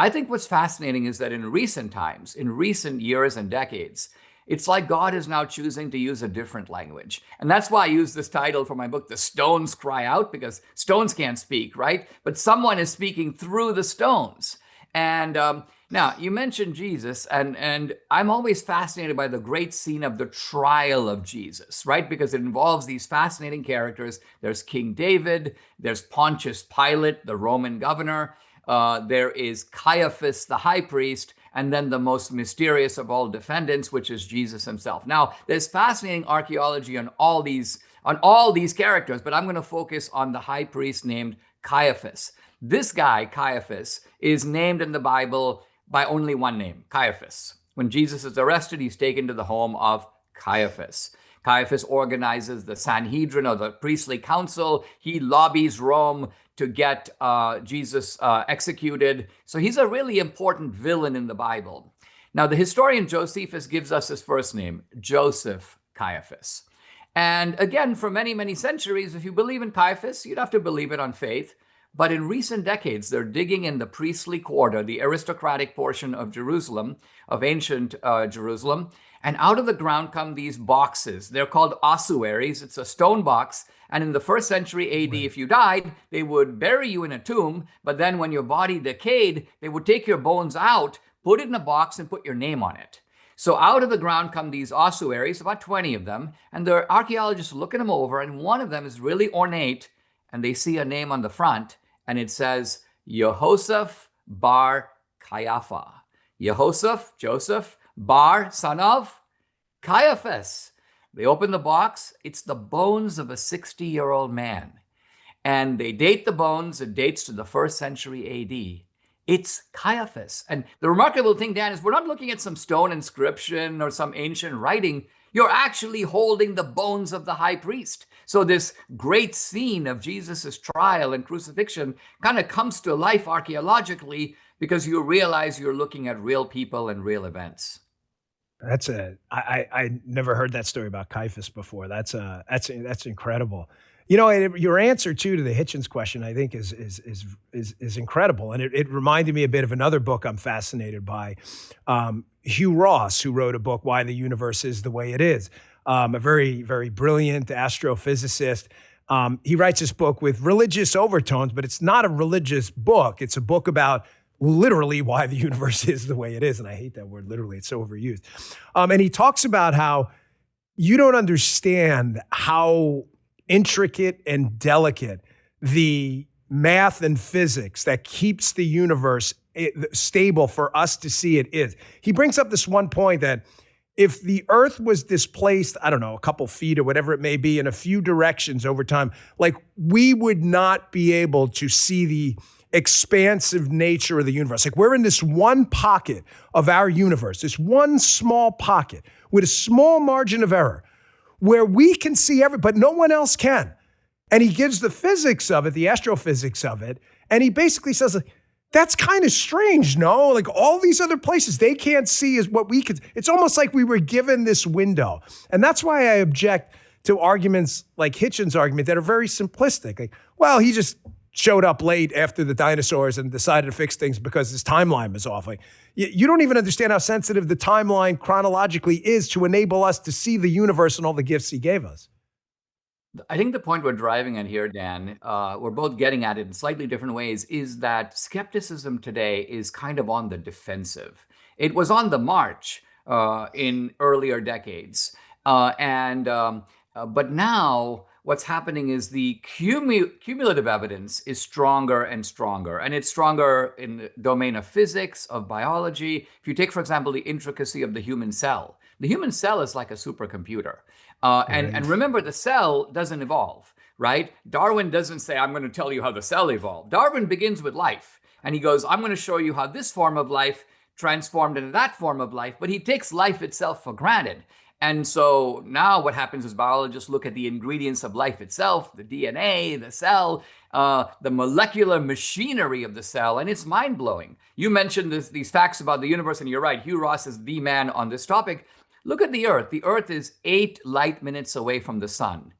I think what's fascinating is that in recent times, in recent years and decades, it's like God is now choosing to use a different language. And that's why I use this title for my book, The Stones Cry Out, because stones can't speak, right? But someone is speaking through the stones. And now, you mentioned Jesus, and I'm always fascinated by the great scene of the trial of Jesus, right? Because it involves these fascinating characters. There's King David, there's Pontius Pilate, the Roman governor, there is Caiaphas, the high priest, and then the most mysterious of all defendants, which is Jesus himself. Now, there's fascinating archaeology on all these characters, but I'm going to focus on the high priest named Caiaphas. This guy, Caiaphas, is named in the Bible by only one name, Caiaphas. When Jesus is arrested, he's taken to the home of Caiaphas. Caiaphas organizes the Sanhedrin, or the priestly council. He lobbies Rome to get Jesus executed. So he's a really important villain in the Bible. Now, the historian Josephus gives us his first name, Joseph Caiaphas. And again, for many, many centuries, if you believe in Caiaphas, you'd have to believe it on faith. But in recent decades, they're digging in the priestly quarter, the aristocratic portion of Jerusalem, of ancient Jerusalem, and out of the ground come these boxes. They're called ossuaries. It's a stone box. And in the first century AD, if you died, they would bury you in a tomb. But then when your body decayed, they would take your bones out, put it in a box, and put your name on it. So out of the ground come these ossuaries, about 20 of them. And the archaeologists are looking them over, and one of them is really ornate. And they see a name on the front, and it says, Yehoshaphat bar Caiapha. Yehoshaphat, Joseph, bar, son of Caiaphas. They open the box. It's the bones of a 60-year-old man. And they date the bones. It dates to the 1st century AD. It's Caiaphas. And the remarkable thing, Dan, is we're not looking at some stone inscription or some ancient writing. You're actually holding the bones of the high priest. So this great scene of Jesus's trial and crucifixion kind of comes to life archaeologically because you realize you're looking at real people and real events. I never heard that story about Caiaphas before. That's incredible. You know, your answer too to the Hitchens question, I think, is incredible, and it reminded me a bit of another book I'm fascinated by. Hugh Ross, who wrote a book, Why the Universe is the Way It Is, a very, very brilliant astrophysicist. He writes this book with religious overtones, but it's not a religious book. It's a book about literally why the universe is the way it is. And I hate that word, literally. It's so overused. And he talks about how you don't understand how intricate and delicate the math and physics that keeps the universe stable for us to see it is. He brings up this one point that if the earth was displaced, I don't know, a couple feet or whatever it may be in a few directions over time, like we would not be able to see the expansive nature of the universe. Like we're in this one pocket of our universe, this one small pocket with a small margin of error where we can see but no one else can. And he gives the physics of it, the astrophysics of it, and he basically says, that's kind of strange, no? Like all these other places they can't see is what we could. It's almost like we were given this window. And that's why I object to arguments like Hitchens' argument that are very simplistic. Like, well, he just showed up late after the dinosaurs and decided to fix things because his timeline was off. Like, you don't even understand how sensitive the timeline chronologically is to enable us to see the universe and all the gifts he gave us. I think the point we're driving at here, Dan, we're both getting at it in slightly different ways, is that skepticism today is kind of on the defensive. It was on the march in earlier decades. But now what's happening is the cumulative evidence is stronger and stronger. And it's stronger in the domain of physics, of biology. If you take, for example, the intricacy of the human cell is like a supercomputer. And remember, the cell doesn't evolve, right? Darwin doesn't say, I'm going to tell you how the cell evolved. Darwin begins with life. And he goes, I'm going to show you how this form of life transformed into that form of life. But he takes life itself for granted. And so now what happens is biologists look at the ingredients of life itself, the DNA, the cell, the molecular machinery of the cell, and it's mind-blowing. You mentioned these facts about the universe, and you're right, Hugh Ross is the man on this topic. Look at the Earth. The Earth is 8 light minutes away from the sun.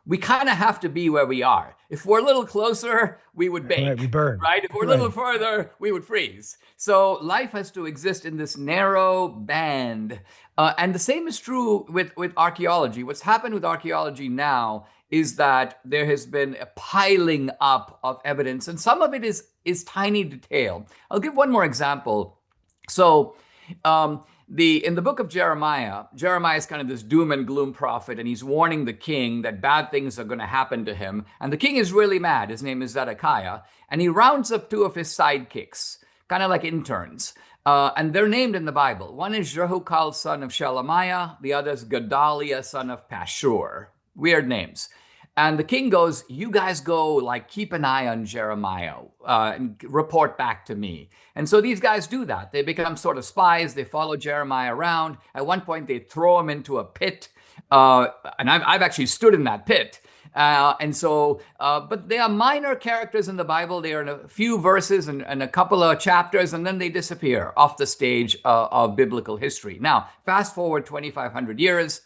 we kind of have to be where we are. If we're a little closer, we would bake. Right, we burn. Right? If we're a little further, we would freeze. So life has to exist in this narrow band. And the same is true with archaeology. What's happened with archaeology now is that there has been a piling up of evidence, and some of it is tiny detail. I'll give one more example. So in the book of Jeremiah is kind of this doom and gloom prophet, and he's warning the king that bad things are going to happen to him. And the king is really mad. His name is Zedekiah. And he rounds up two of his sidekicks, kind of like interns. And they're named in the Bible. One is Jehukal, son of Shelemiah. The other is Gedaliah, son of Pashur. Weird names. And the king goes, you guys go, like, keep an eye on Jeremiah and report back to me. And so these guys do that. They become sort of spies. They follow Jeremiah around. At one point, they throw him into a pit. And I've actually stood in that pit. But they are minor characters in the Bible. They are in a few verses and a couple of chapters, and then they disappear off the stage of biblical history. Now, fast forward 2,500 years.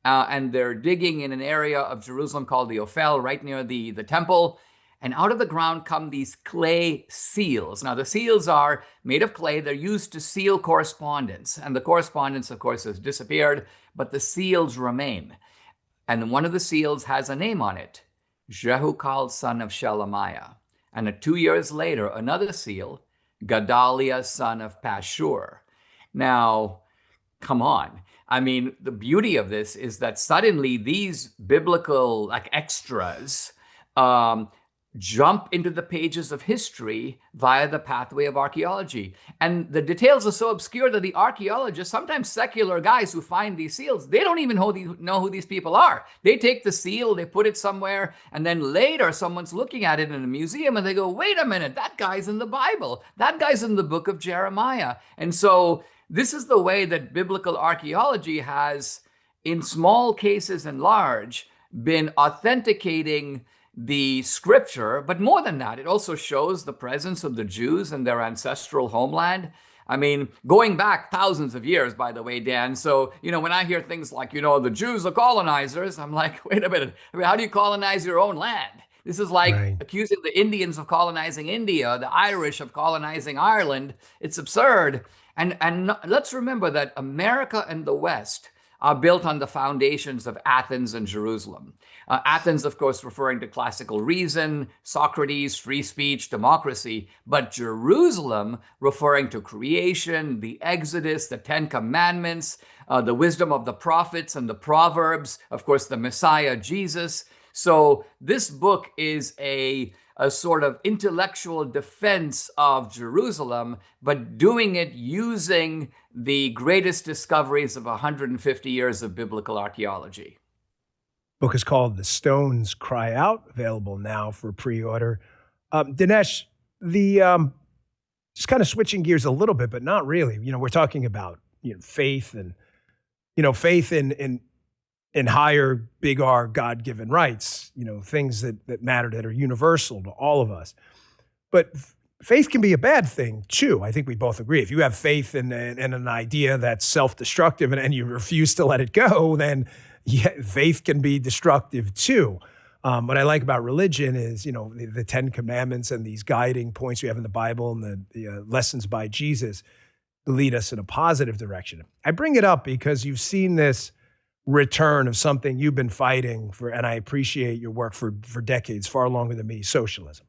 And they're digging in an area of Jerusalem called the Ophel, right near the temple. And out of the ground come these clay seals. Now, the seals are made of clay. They're used to seal correspondence. And the correspondence, of course, has disappeared, but the seals remain. And one of the seals has a name on it, Jehukal, son of Shelemiah. And 2 years later, another seal, Gedaliah, son of Pashur. Now, come on. I mean, the beauty of this is that suddenly these biblical, like, extras jump into the pages of history via the pathway of archaeology. And the details are so obscure that the archaeologists, sometimes secular guys who find these seals, they don't even know who these people are. They take the seal, they put it somewhere, and then later someone's looking at it in a museum and they go, wait a minute, that guy's in the Bible. That guy's in the book of Jeremiah. And so this is the way that biblical archaeology has, in small cases and large, been authenticating the scripture. But more than that, it also shows the presence of the Jews in their ancestral homeland. I mean, going back thousands of years, by the way, Dan. So, when I hear things like, the Jews are colonizers, I'm like, wait a minute. I mean, how do you colonize your own land? This is like accusing the Indians of colonizing India, the Irish of colonizing Ireland. It's absurd. And let's remember that America and the West are built on the foundations of Athens and Jerusalem. Athens, of course, referring to classical reason, Socrates, free speech, democracy, but Jerusalem referring to creation, the Exodus, the Ten Commandments, the wisdom of the prophets and the Proverbs, of course, the Messiah, Jesus. So this book is a sort of intellectual defense of Jerusalem, but doing it using the greatest discoveries of 150 years of biblical archaeology. Book is called The Stones Cry Out, available now for pre-order. Dinesh, just kind of switching gears a little bit, but not really. We're talking about faith and faith in higher, big R, God-given rights, things that matter, that are universal to all of us. But faith can be a bad thing, too. I think we both agree. If you have faith in an idea that's self-destructive and you refuse to let it go, then faith can be destructive, too. What I like about religion is, the Ten Commandments and these guiding points we have in the Bible and the lessons by Jesus lead us in a positive direction. I bring it up because you've seen this return of something you've been fighting for, and I appreciate your work for decades, far longer than me, socialism.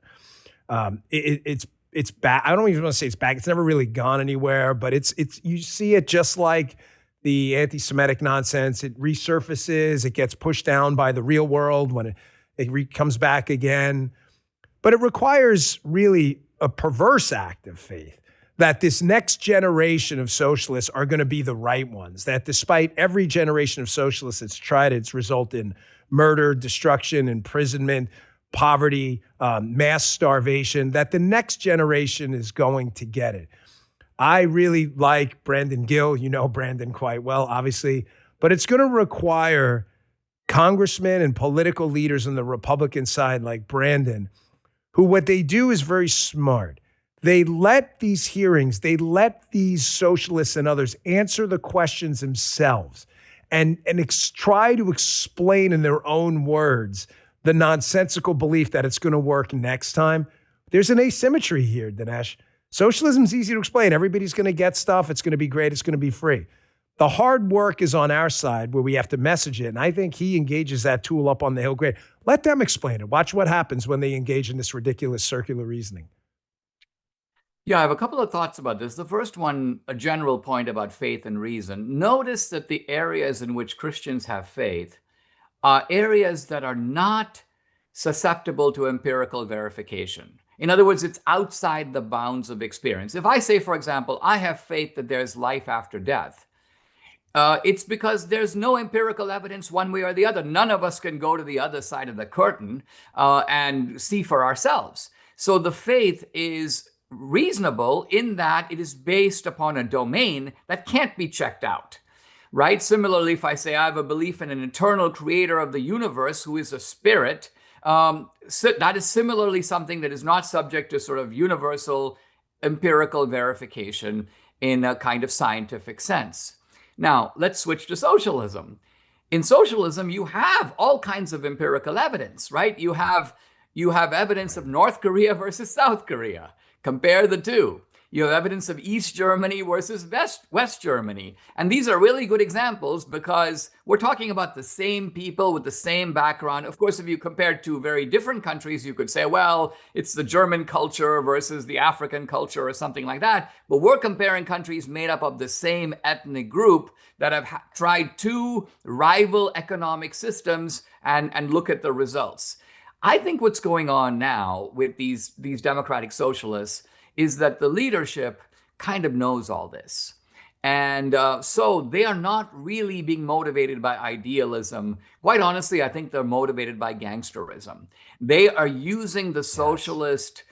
It's back. I don't even want to say it's back. It's never really gone anywhere, but it's you see it just like the anti-Semitic nonsense. It resurfaces, it gets pushed down by the real world when it comes back again. But it requires really a perverse act of faith, that this next generation of socialists are going to be the right ones, that despite every generation of socialists that's tried it's result in murder, destruction, imprisonment, poverty, mass starvation, that the next generation is going to get it. I really like Brandon Gill. You know Brandon quite well, obviously, but it's going to require congressmen and political leaders on the Republican side like Brandon, who what they do is very smart. They let these hearings, they let these socialists and others answer the questions themselves. and try to explain in their own words the nonsensical belief that it's going to work next time. There's an asymmetry here, Dinesh. Socialism's easy to explain. Everybody's going to get stuff. It's going to be great. It's going to be free. The hard work is on our side where we have to message it. And I think he engages that tool up on the Hill great. Let them explain it. Watch what happens when they engage in this ridiculous circular reasoning. Yeah, I have a couple of thoughts about this. The first one, a general point about faith and reason. Notice that the areas in which Christians have faith are areas that are not susceptible to empirical verification. In other words, it's outside the bounds of experience. If I say, for example, I have faith that there's life after death, it's because there's no empirical evidence one way or the other. None of us can go to the other side of the curtain and see for ourselves. So the faith is reasonable in that it is based upon a domain that can't be checked out, right? Similarly, if I say I have a belief in an eternal creator of the universe who is a spirit, so that is similarly something that is not subject to sort of universal empirical verification in a kind of scientific sense. Now, let's switch to socialism. In socialism, you have all kinds of empirical evidence, right? You have evidence of North Korea versus South Korea. Compare the two. You have evidence of East Germany versus West Germany. And these are really good examples because we're talking about the same people with the same background. Of course, if you compare two very different countries, you could say, well, it's the German culture versus the African culture or something like that. But we're comparing countries made up of the same ethnic group that have tried two rival economic systems and look at the results. I think what's going on now with these democratic socialists is that the leadership kind of knows all this. And so they are not really being motivated by idealism. Quite honestly, I think they're motivated by gangsterism. They are using the socialist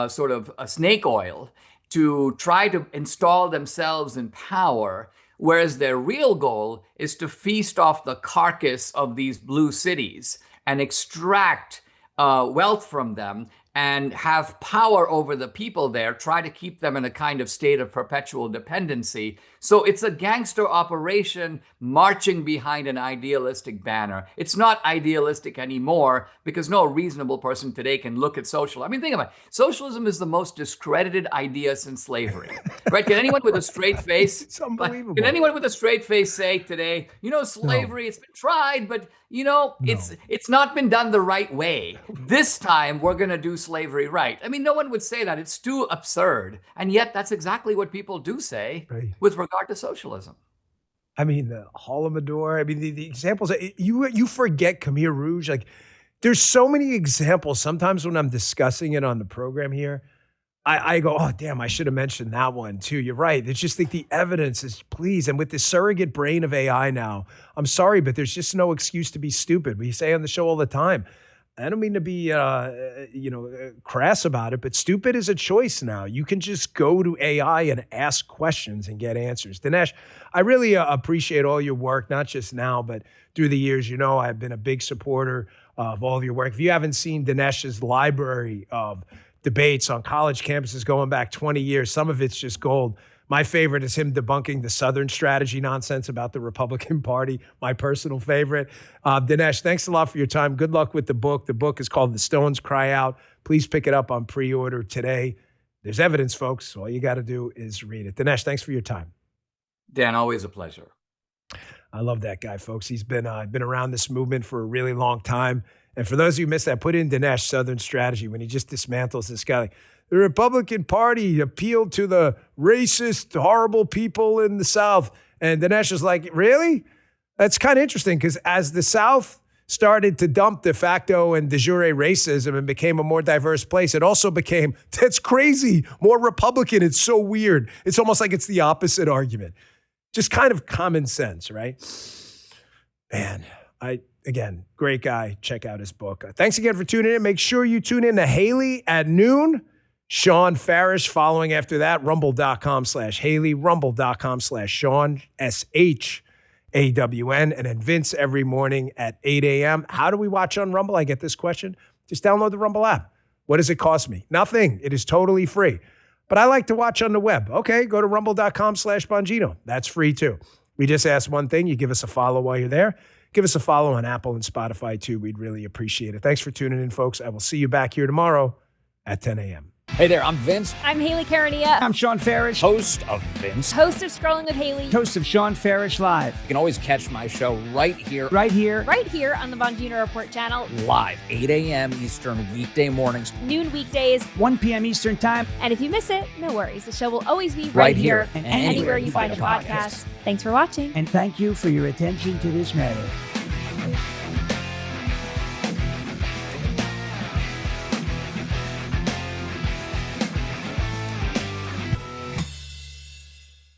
sort of snake oil to try to install themselves in power, whereas their real goal is to feast off the carcass of these blue cities and extract wealth from them and have power over the people there, try to keep them in a kind of state of perpetual dependency. So it's a gangster operation marching behind an idealistic banner. It's not idealistic anymore because no reasonable person today can look at social. I mean, think about it. Socialism is the most discredited idea since slavery, right? Can anyone with a straight face, it's unbelievable. Can anyone with a straight face say today, slavery, it's been tried, but it's not been done the right way. This time we're going to do slavery right. I mean, no one would say that. It's too absurd. And yet that's exactly what people do say with regard to socialism. I mean, the Holodomor. I mean, the examples, you forget Khmer Rouge. Like, there's so many examples. Sometimes when I'm discussing it on the program here, I go, oh, damn, I should have mentioned that one too. You're right. It's just like the evidence is, please. And with the surrogate brain of AI now, I'm sorry, but there's just no excuse to be stupid. We say on the show all the time, I don't mean to be, crass about it, but stupid is a choice now. You can just go to AI and ask questions and get answers. Dinesh, I really appreciate all your work, not just now, but through the years. I've been a big supporter of all of your work. If you haven't seen Dinesh's library of debates on college campuses going back 20 years, some of it's just gold. My favorite is him debunking the Southern strategy nonsense about the Republican Party, my personal favorite. Dinesh, thanks a lot for your time. Good luck with the book. The book is called The Stones Cry Out. Please pick it up on pre-order today. There's evidence, folks. All you got to do is read it. Dinesh, thanks for your time. Dan, always a pleasure. I love that guy, folks. He's been around this movement for a really long time. And for those of you who missed that, put in Dinesh Southern strategy when he just dismantles this guy. Like, the Republican Party appealed to the racist, horrible people in the South. And Dinesh is like, really? That's kind of interesting because as the South started to dump de facto and de jure racism and became a more diverse place, it also became, that's crazy, more Republican. It's so weird. It's almost like it's the opposite argument. Just kind of common sense, right? Man, again, great guy. Check out his book. Thanks again for tuning in. Make sure you tune in to Haley at noon. Sean Farish following after that, rumble.com/Haley, rumble.com/Sean, SHAWN, and then Vince every morning at 8 a.m. How do we watch on Rumble? I get this question. Just download the Rumble app. What does it cost me? Nothing. It is totally free. But I like to watch on the web. Okay, go to rumble.com/Bongino. That's free too. We just ask one thing. You give us a follow while you're there. Give us a follow on Apple and Spotify, too. We'd really appreciate it. Thanks for tuning in, folks. I will see you back here tomorrow at 10 a.m. Hey there, I'm Vince. I'm Haley Carania. I'm Sean Farish, host of Vince. Host of Scrolling with Haley. Host of Sean Farish Live. You can always catch my show right here. Right here on the Bongino Report channel. Live, 8 a.m. Eastern, weekday mornings. Noon weekdays. 1 p.m. Eastern time. And if you miss it, no worries. The show will always be right here and anywhere you find a podcast. Thanks for watching. And thank you for your attention to this matter.